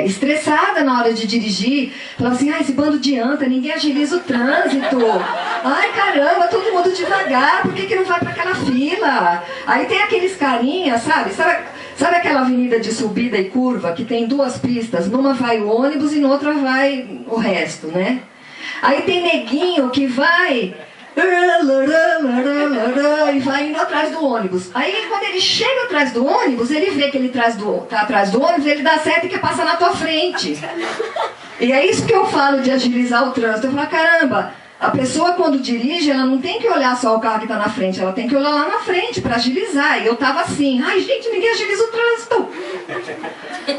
estressada na hora de dirigir, falava assim, esse bando de anta, ninguém agiliza o trânsito, ai caramba, todo mundo devagar, por que não vai para aquela fila? Aí tem aqueles carinhas, sabe aquela avenida de subida e curva que tem duas pistas, numa vai o ônibus e na outra vai o resto, né? Aí tem neguinho que vai e vai indo atrás do ônibus. Aí quando ele chega atrás do ônibus, ele vê que ele tá atrás do ônibus, ele dá seta e quer passar na tua frente. E é isso que eu falo de agilizar o trânsito. Eu falo, caramba, a pessoa quando dirige, ela não tem que olhar só o carro que está na frente, ela tem que olhar lá na frente para agilizar. E eu tava assim, gente, ninguém agiliza o trânsito.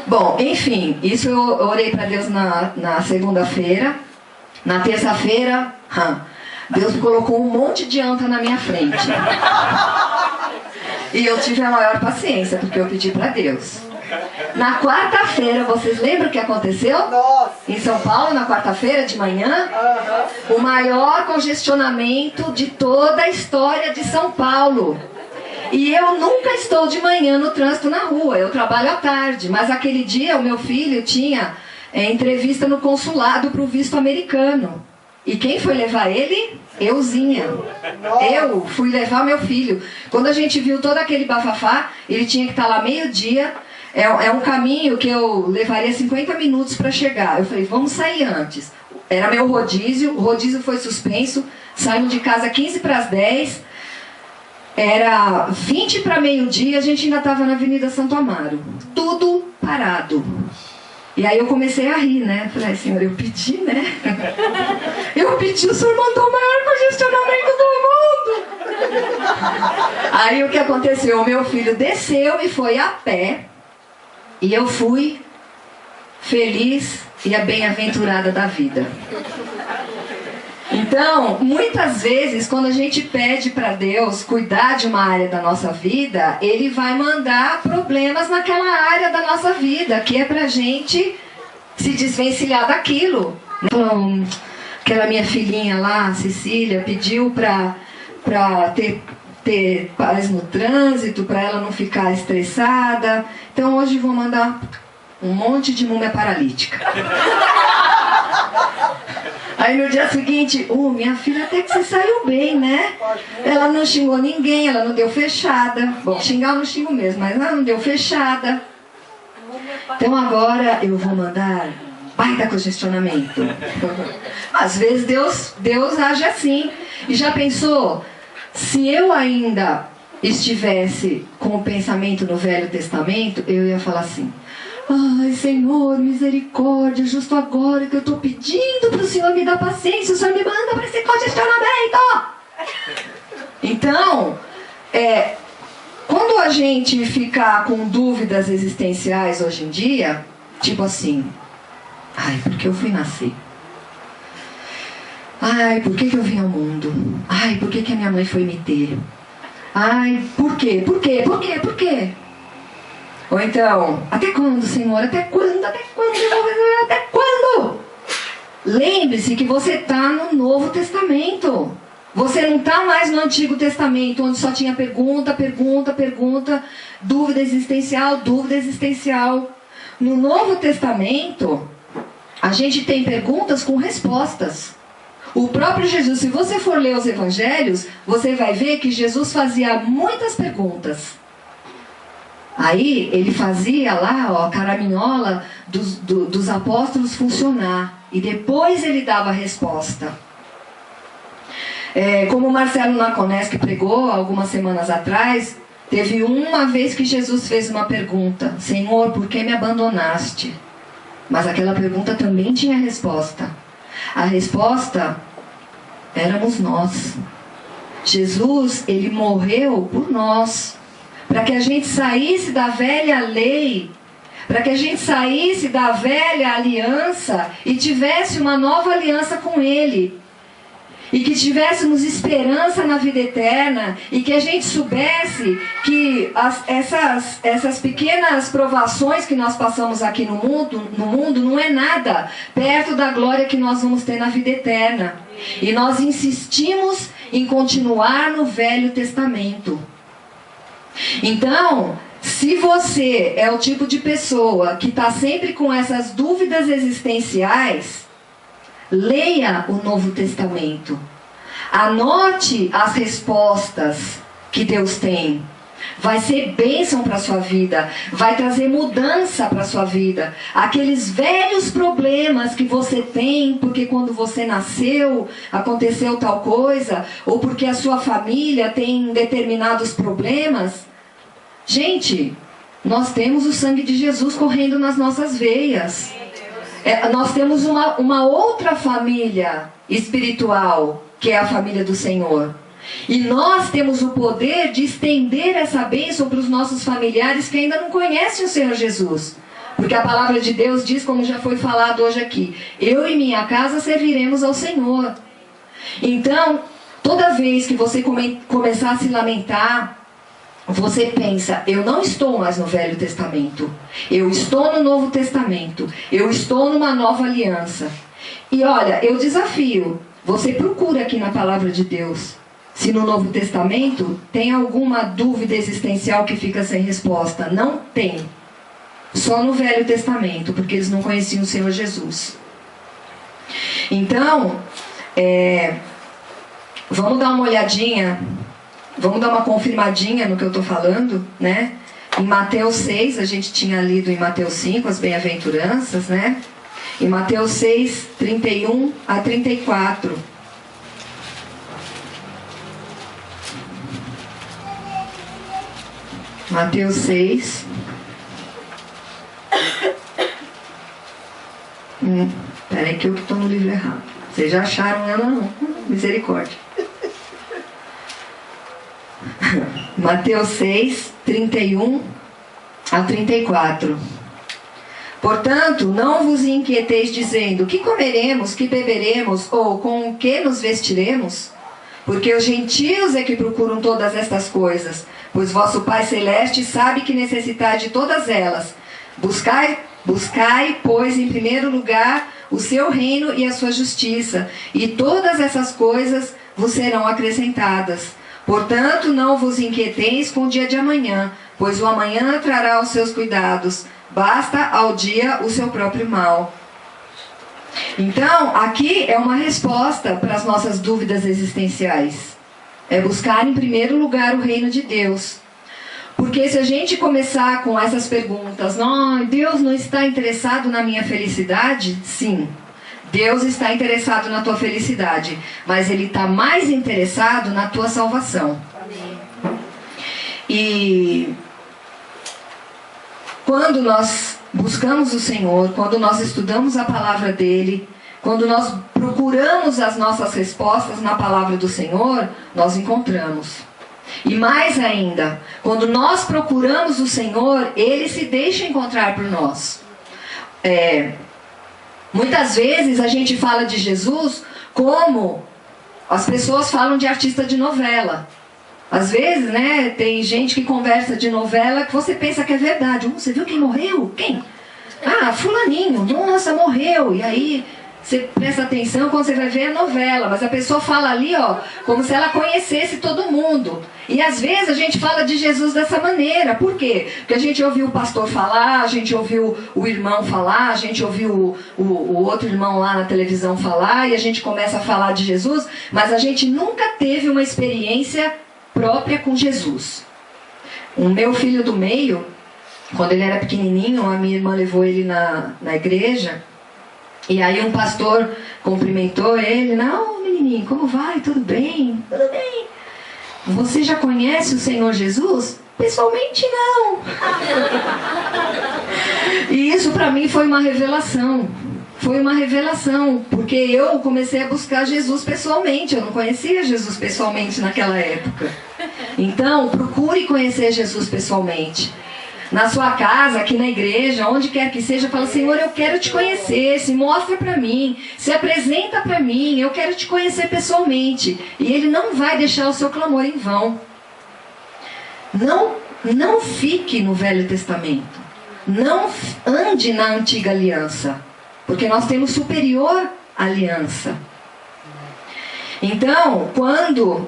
Bom, enfim, isso eu orei para Deus na segunda-feira. Na terça-feira, Deus colocou um monte de anta na minha frente. E eu tive a maior paciência, porque eu pedi para Deus. Na quarta-feira, vocês lembram o que aconteceu? Nossa. Em São Paulo, na quarta-feira de manhã? O maior congestionamento de toda a história de São Paulo. E eu nunca estou de manhã no trânsito na rua, eu trabalho à tarde. Mas aquele dia o meu filho tinha entrevista no consulado para o visto americano. E quem foi levar ele? Euzinha. Eu fui levar meu filho. Quando a gente viu todo aquele bafafá, ele tinha que estar lá meio-dia. É um caminho que eu levaria 50 minutos para chegar. Eu falei, vamos sair antes. Era meu rodízio, o rodízio foi suspenso. Saímos de casa 15 para as 10. Era 20 para meio-dia, a gente ainda estava na Avenida Santo Amaro. Tudo parado. E aí eu comecei a rir, né? Falei, Senhor, eu pedi, né? Eu pedi, o Senhor mandou o maior congestionamento do mundo. Aí o que aconteceu? O meu filho desceu e foi a pé. E eu fui feliz e a bem-aventurada da vida. Então, muitas vezes, quando a gente pede para Deus cuidar de uma área da nossa vida, Ele vai mandar problemas naquela área da nossa vida, que é para a gente se desvencilhar daquilo. Então, aquela minha filhinha lá, Cecília, pediu para ter paz no trânsito, para ela não ficar estressada. Então, hoje vou mandar um monte de múmia paralítica. Aí no dia seguinte, minha filha até que você saiu bem, né? Ela não xingou ninguém, ela não deu fechada. Bom, xingar eu não xingo mesmo, mas ela não deu fechada. Então agora eu vou mandar baita congestionamento. Às vezes Deus age assim. E já pensou, se eu ainda estivesse com o pensamento no Velho Testamento, eu ia falar assim, ai, Senhor, misericórdia, justo agora que eu estou pedindo para o Senhor me dar paciência, o Senhor me manda para esse congestionamento. Então, quando a gente ficar com dúvidas existenciais hoje em dia, tipo assim, ai, por que eu fui nascer? Ai, por que eu vim ao mundo? Ai, por que a minha mãe foi me ter? Ai, por quê? Por quê? Por quê? Por quê? Ou então, até quando, Senhor? Até quando? Até quando? Até quando? Lembre-se que você está no Novo Testamento. Você não está mais no Antigo Testamento, onde só tinha pergunta, dúvida existencial, dúvida existencial. No Novo Testamento, a gente tem perguntas com respostas. O próprio Jesus, se você for ler os evangelhos, você vai ver que Jesus fazia muitas perguntas. Aí ele fazia lá a caraminhola dos apóstolos funcionar. E depois ele dava a resposta. Como o Marcelo Naconeschi pregou algumas semanas atrás, teve uma vez que Jesus fez uma pergunta: Senhor, por que me abandonaste? Mas aquela pergunta também tinha resposta. A resposta éramos nós. Jesus, ele morreu por nós, para que a gente saísse da velha lei, para que a gente saísse da velha aliança e tivesse uma nova aliança com Ele. E que tivéssemos esperança na vida eterna, e que a gente soubesse que essas pequenas provações que nós passamos aqui no mundo não é nada perto da glória que nós vamos ter na vida eterna. E nós insistimos em continuar no Velho Testamento. Então, Se você é o tipo de pessoa que está sempre com essas dúvidas existenciais, leia o Novo Testamento. Anote as respostas que Deus tem. Vai ser bênção para a sua vida. Vai trazer mudança para a sua vida. Aqueles velhos problemas que você tem, porque quando você nasceu, aconteceu tal coisa, ou porque a sua família tem determinados problemas. Gente, nós temos o sangue de Jesus correndo nas nossas veias. Nós temos uma outra família espiritual, que é a família do Senhor. E nós temos o poder de estender essa bênção para os nossos familiares que ainda não conhecem o Senhor Jesus. Porque a palavra de Deus diz, como já foi falado hoje aqui, eu e minha casa serviremos ao Senhor. Então, toda vez que você começar a se lamentar, você pensa, eu não estou mais no Velho Testamento, eu estou no Novo Testamento, eu estou numa nova aliança. E olha, eu desafio, você procura aqui na palavra de Deus, se no Novo Testamento tem alguma dúvida existencial que fica sem resposta. Não tem. Só no Velho Testamento, porque eles não conheciam o Senhor Jesus. Então, vamos dar uma olhadinha, vamos dar uma confirmadinha no que eu estou falando, né? Em Mateus 6, a gente tinha lido em Mateus 5 as bem-aventuranças, né? Em Mateus 6, 31 a 34. Mateus 6. Peraí que eu estou no livro errado. Vocês já acharam ela não? Misericórdia. Mateus 6, 31 a 34. Portanto, não vos inquieteis dizendo, que comeremos, que beberemos, ou com o que nos vestiremos? Porque os gentios é que procuram todas estas coisas, pois vosso Pai Celeste sabe que necessitais de todas elas. Buscai, pois, em primeiro lugar, o seu reino e a sua justiça, e todas essas coisas vos serão acrescentadas. Portanto, não vos inquieteis com o dia de amanhã, pois o amanhã trará os seus cuidados. Basta ao dia o seu próprio mal. Então, aqui é uma resposta para as nossas dúvidas existenciais. É buscar em primeiro lugar o reino de Deus. Porque se a gente começar com essas perguntas, não, Deus não está interessado na minha felicidade? Sim, Deus está interessado na tua felicidade, mas Ele está mais interessado na tua salvação. E quando nós buscamos o Senhor, quando nós estudamos a palavra dEle, quando nós procuramos as nossas respostas na palavra do Senhor, nós encontramos. E mais ainda, quando nós procuramos o Senhor, Ele se deixa encontrar por nós. Muitas vezes a gente fala de Jesus como as pessoas falam de artista de novela. Às vezes, né, tem gente que conversa de novela que você pensa que é verdade. Você viu quem morreu? Quem? Ah, fulaninho, nossa, morreu. E aí você presta atenção quando você vai ver a novela. Mas a pessoa fala ali, ó, como se ela conhecesse todo mundo. E às vezes a gente fala de Jesus dessa maneira. Por quê? Porque a gente ouviu o pastor falar, a gente ouviu o irmão falar, a gente ouviu o outro irmão lá na televisão falar, e a gente começa a falar de Jesus, mas a gente nunca teve uma experiência própria com Jesus. O meu filho do meio, quando ele era pequenininho, a minha irmã levou ele na igreja, e aí um pastor cumprimentou ele. Não, menininho, como vai? Tudo bem? Tudo bem. Você já conhece o Senhor Jesus? Pessoalmente não. E isso para mim foi uma revelação. Foi uma revelação, porque eu comecei a buscar Jesus pessoalmente. Eu não conhecia Jesus pessoalmente naquela época. Então, procure conhecer Jesus pessoalmente. Na sua casa, aqui na igreja, onde quer que seja, fala: Senhor, eu quero te conhecer, se mostra para mim, se apresenta para mim, eu quero te conhecer pessoalmente. E Ele não vai deixar o seu clamor em vão. Não fique no Velho Testamento. Não ande na antiga aliança, porque nós temos superior aliança. Então, quando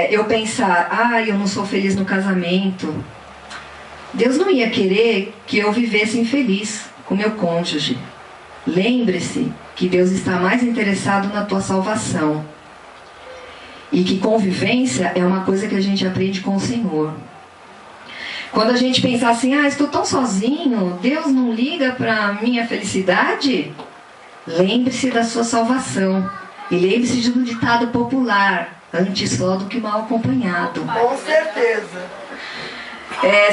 eu pensar, eu não sou feliz no casamento, Deus não ia querer que eu vivesse infeliz com meu cônjuge. Lembre-se que Deus está mais interessado na tua salvação. E que convivência é uma coisa que a gente aprende com o Senhor. Quando a gente pensa assim, estou tão sozinho, Deus não liga para a minha felicidade? Lembre-se da sua salvação. E lembre-se de um ditado popular, antes só do que mal acompanhado. Com certeza.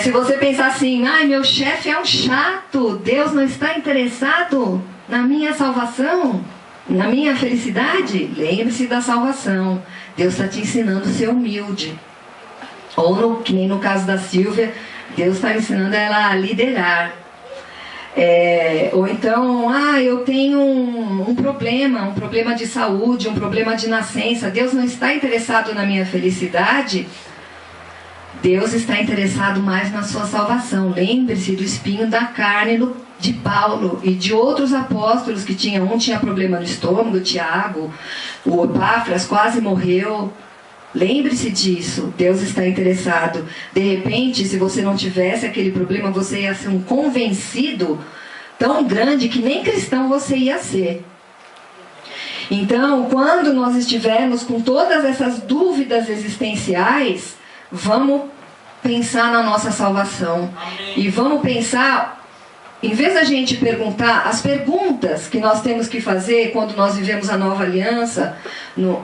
Se você pensar assim, meu chefe é um chato, Deus não está interessado na minha salvação, na minha felicidade, lembre-se da salvação. Deus está te ensinando a ser humilde. Ou, que nem no caso da Silvia, Deus está ensinando ela a liderar. Ou então, eu tenho um problema de saúde, um problema de nascença. Deus não está interessado na minha felicidade. Deus está interessado mais na sua salvação. Lembre-se do espinho da carne de Paulo e de outros apóstolos que tinha problema no estômago, Tiago, o Epáfras quase morreu. Lembre-se disso, Deus está interessado. De repente, se você não tivesse aquele problema, você ia ser um convencido tão grande que nem cristão você ia ser. Então, quando nós estivermos com todas essas dúvidas existenciais, vamos pensar na nossa salvação. E vamos pensar, em vez da gente perguntar, as perguntas que nós temos que fazer quando nós vivemos a nova aliança,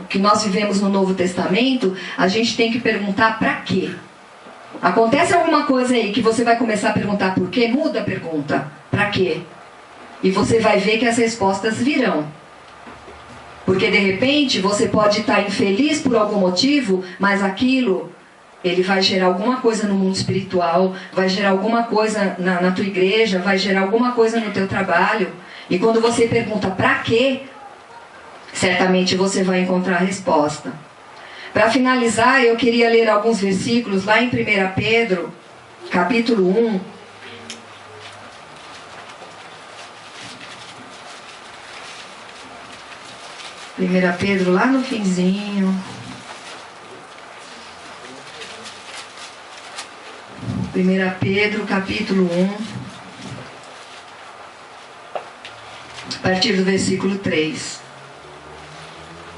que nós vivemos no Novo Testamento, a gente tem que perguntar para quê? Acontece alguma coisa aí que você vai começar a perguntar por quê? Muda a pergunta. Para quê? E você vai ver que as respostas virão. Porque de repente você pode estar infeliz por algum motivo, mas aquilo, ele vai gerar alguma coisa no mundo espiritual, vai gerar alguma coisa na tua igreja, vai gerar alguma coisa no teu trabalho. E quando você pergunta para quê, certamente você vai encontrar a resposta. Para finalizar, eu queria ler alguns versículos lá em 1 Pedro, capítulo 1. 1 Pedro, lá no finzinho. 1 Pedro, capítulo 1, a partir do versículo 3.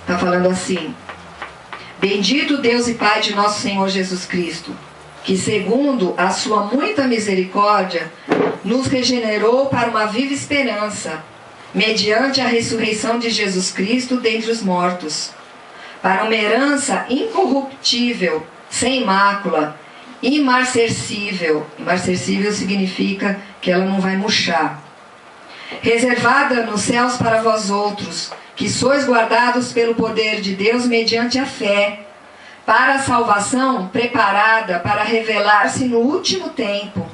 Está falando assim: Bendito Deus e Pai de nosso Senhor Jesus Cristo, que segundo a sua muita misericórdia, nos regenerou para uma viva esperança, mediante a ressurreição de Jesus Cristo dentre os mortos, para uma herança incorruptível, sem mácula, imarcessível. Imarcessível significa que ela não vai murchar. Reservada nos céus para vós outros, que sois guardados pelo poder de Deus mediante a fé, para a salvação preparada para revelar-se no último tempo.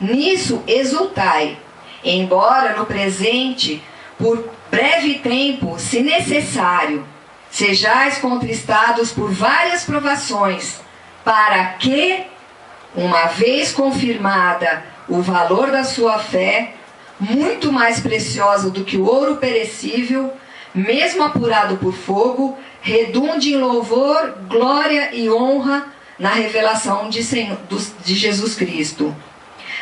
Nisso exultai, embora no presente, por breve tempo, se necessário, sejais contristados por várias provações, para que, uma vez confirmada o valor da sua fé, muito mais preciosa do que o ouro perecível, mesmo apurado por fogo, redunde em louvor, glória e honra na revelação de Jesus Cristo,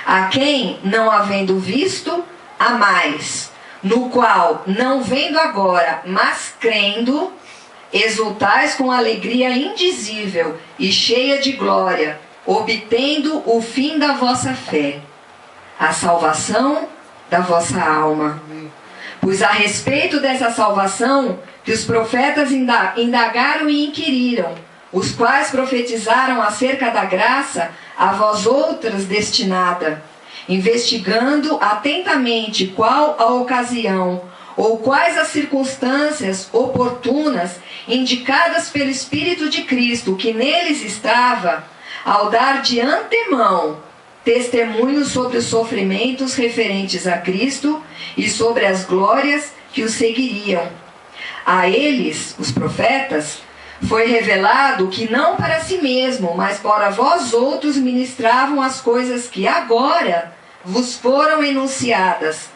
a quem, não havendo visto, amais, no qual, não vendo agora, mas crendo, exultais com alegria indizível e cheia de glória, obtendo o fim da vossa fé, a salvação da vossa alma. Pois a respeito dessa salvação que os profetas indagaram e inquiriram, os quais profetizaram acerca da graça a vós outras destinada, investigando atentamente qual a ocasião ou quais as circunstâncias oportunas indicadas pelo Espírito de Cristo que neles estava, ao dar de antemão testemunho sobre os sofrimentos referentes a Cristo e sobre as glórias que os seguiriam. A eles, os profetas, foi revelado que não para si mesmo, mas para vós outros ministravam as coisas que agora vos foram enunciadas,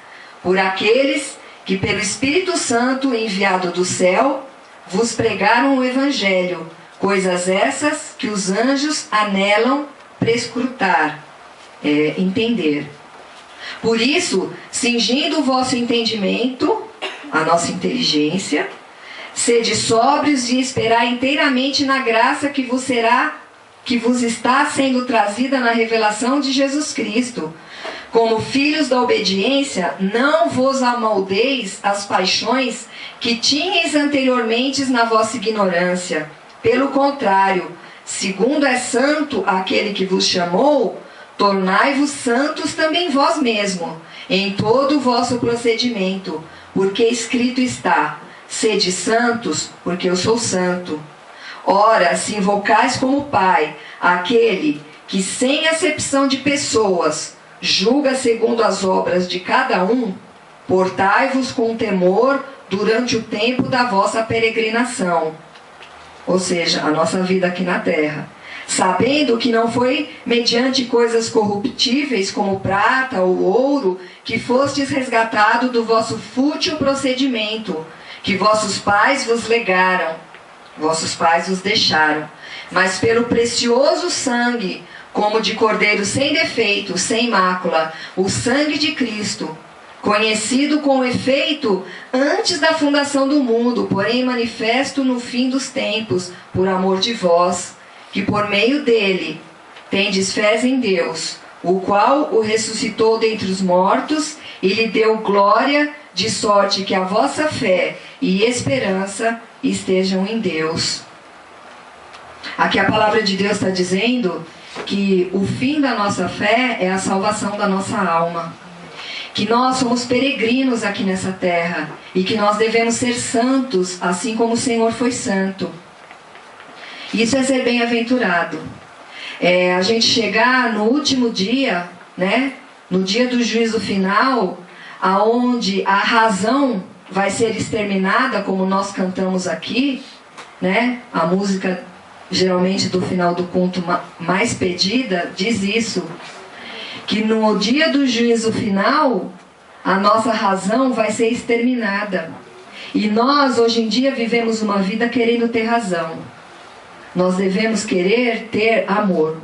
por aqueles que pelo Espírito Santo enviado do céu, vos pregaram o Evangelho, coisas essas que os anjos anelam prescrutar. entender. Por isso, cingindo o vosso entendimento, a nossa inteligência, sede sóbrios e esperai inteiramente na graça que vos está sendo trazida na revelação de Jesus Cristo. Como filhos da obediência, não vos amoldeis as paixões que tinhais anteriormente na vossa ignorância. Pelo contrário, segundo é santo aquele que vos chamou, tornai-vos santos também vós mesmos, em todo o vosso procedimento, porque escrito está: sede santos, porque eu sou santo. Ora, se invocais como Pai aquele que, sem acepção de pessoas, julga segundo as obras de cada um, portai-vos com temor durante o tempo da vossa peregrinação, ou seja, a nossa vida aqui na terra, sabendo que não foi mediante coisas corruptíveis como prata ou ouro que fostes resgatado do vosso fútil procedimento, que vossos pais vos legaram, vossos pais vos deixaram, mas pelo precioso sangue, como de cordeiro sem defeito, sem mácula, o sangue de Cristo, conhecido com efeito antes da fundação do mundo, porém manifesto no fim dos tempos, por amor de vós, que por meio dele tendes fé em Deus, o qual o ressuscitou dentre os mortos e lhe deu glória, de sorte que a vossa fé e esperança estejam em Deus. Aqui a palavra de Deus está dizendo que o fim da nossa fé é a salvação da nossa alma. Que nós somos peregrinos aqui nessa terra e que nós devemos ser santos, assim como o Senhor foi santo. Isso é ser bem-aventurado. A gente chegar no último dia, né, no dia do juízo final, aonde a razão vai ser exterminada, como nós cantamos aqui, né? A música geralmente do final do culto mais pedida diz isso, que no dia do juízo final a nossa razão vai ser exterminada. E nós hoje em dia vivemos uma vida querendo ter razão. Nós devemos querer ter amor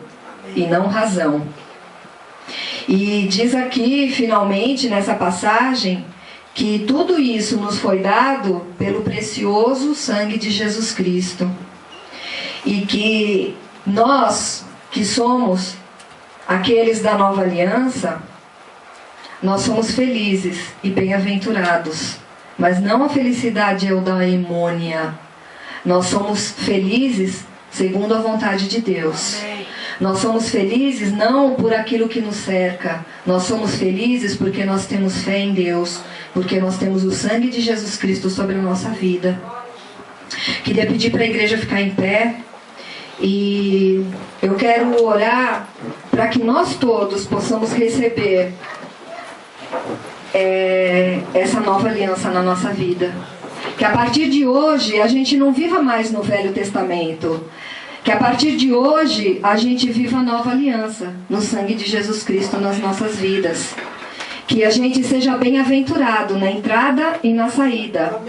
e não razão. E diz aqui finalmente nessa passagem que tudo isso nos foi dado pelo precioso sangue de Jesus Cristo. E que nós, que somos aqueles da nova aliança, nós somos felizes e bem-aventurados. Mas não a felicidade eudaimônia. Nós somos felizes segundo a vontade de Deus. Amém. Nós somos felizes não por aquilo que nos cerca. Nós somos felizes porque nós temos fé em Deus. Porque nós temos o sangue de Jesus Cristo sobre a nossa vida. Queria pedir para a igreja ficar em pé. E eu quero orar para que nós todos possamos receber essa nova aliança na nossa vida. Que a partir de hoje a gente não viva mais no Velho Testamento. Que a partir de hoje a gente viva a nova aliança no sangue de Jesus Cristo nas nossas vidas. Que a gente seja bem-aventurado na entrada e na saída.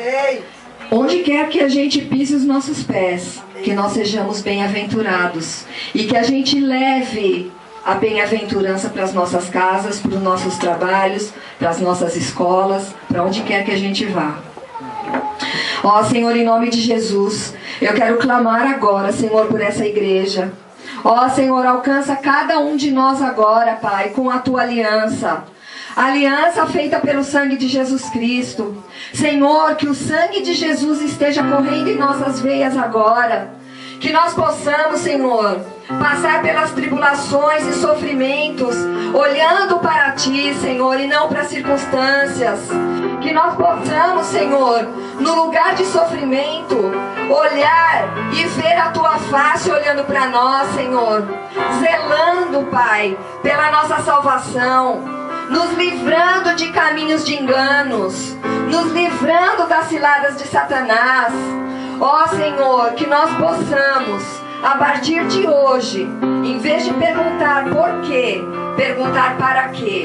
Onde quer que a gente pise os nossos pés, que nós sejamos bem-aventurados. E que a gente leve a bem-aventurança para as nossas casas, para os nossos trabalhos, para as nossas escolas, para onde quer que a gente vá. Ó Senhor, em nome de Jesus, eu quero clamar agora, Senhor, por essa igreja. Ó Senhor, alcança cada um de nós agora, Pai, com a Tua aliança. Aliança feita pelo sangue de Jesus Cristo. Senhor, que o sangue de Jesus esteja correndo em nossas veias agora. Que nós possamos, Senhor, passar pelas tribulações e sofrimentos, olhando para Ti, Senhor, e não para as circunstâncias. Que nós possamos, Senhor, no lugar de sofrimento, olhar e ver a Tua face olhando para nós, Senhor. Zelando, Pai, pela nossa salvação. Nos livrando de caminhos de enganos. Nos livrando das ciladas de Satanás. Ó Senhor, que nós possamos, a partir de hoje, em vez de perguntar por quê, perguntar para quê.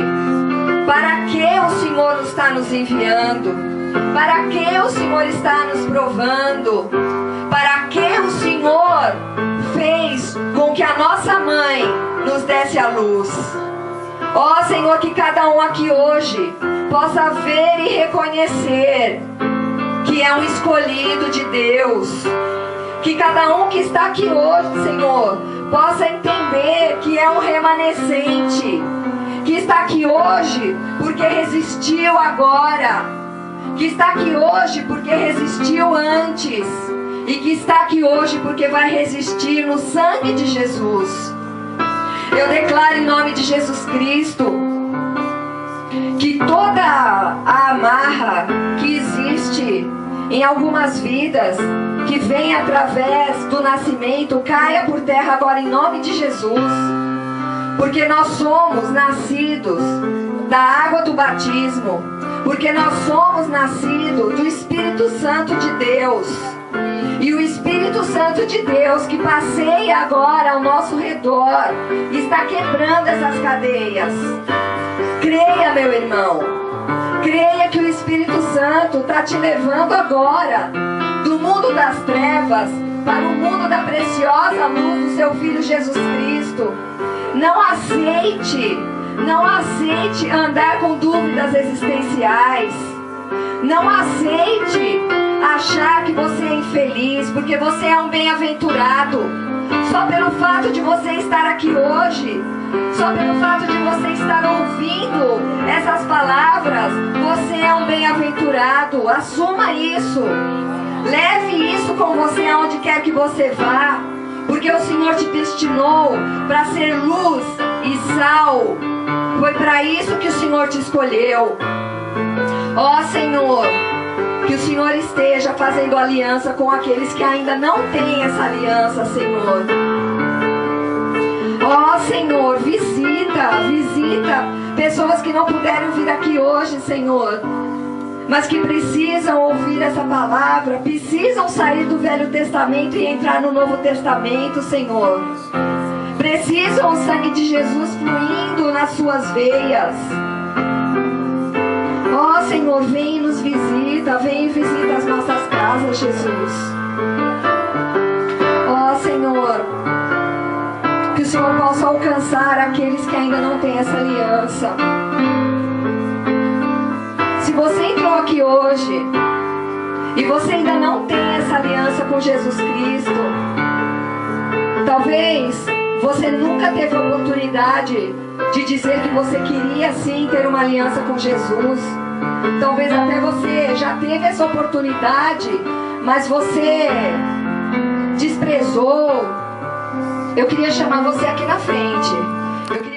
Para que o Senhor está nos enviando? Para que o Senhor está nos provando? Para que o Senhor fez com que a nossa mãe nos desse a luz? Ó Senhor, que cada um aqui hoje possa ver e reconhecer que é um escolhido de Deus. Que cada um que está aqui hoje, Senhor, possa entender que é um remanescente. Que está aqui hoje porque resistiu agora. Que está aqui hoje porque resistiu antes. E que está aqui hoje porque vai resistir no sangue de Jesus. Eu declaro em nome de Jesus Cristo que toda a amarra que existe em algumas vidas, que vem através do nascimento, caia por terra agora em nome de Jesus. Porque nós somos nascidos da água do batismo. Porque nós somos nascidos do Espírito Santo de Deus. E o Espírito Santo de Deus que passeia agora ao nosso redor está quebrando essas cadeias. Creia, meu irmão. Creia que o Espírito Santo está te levando agora do mundo das trevas para o mundo da preciosa luz do seu Filho Jesus Cristo. Não aceite andar com dúvidas existenciais. Não aceite achar que você é infeliz, porque você é um bem-aventurado. Só pelo fato de você estar aqui hoje, só pelo fato de você estar ouvindo essas palavras, você é um bem-aventurado. Assuma isso. Leve isso com você aonde quer que você vá, porque o Senhor te destinou para ser luz e sal. Foi para isso que o Senhor te escolheu. Ó Senhor, que o Senhor esteja fazendo aliança com aqueles que ainda não têm essa aliança, Senhor. Ó Senhor, visita pessoas que não puderam vir aqui hoje, Senhor, mas que precisam ouvir essa palavra, precisam sair do Velho Testamento e entrar no Novo Testamento, Senhor. Precisam o sangue de Jesus fluindo nas suas veias. Ó Senhor, vem e nos visita, vem e visita as nossas casas, Jesus. Ó Senhor, que o Senhor possa alcançar aqueles que ainda não têm essa aliança. Se você entrou aqui hoje e você ainda não tem essa aliança com Jesus Cristo, talvez você nunca teve a oportunidade de dizer que você queria sim ter uma aliança com Jesus. Talvez até você já teve essa oportunidade, mas você desprezou. Eu queria chamar você aqui na frente.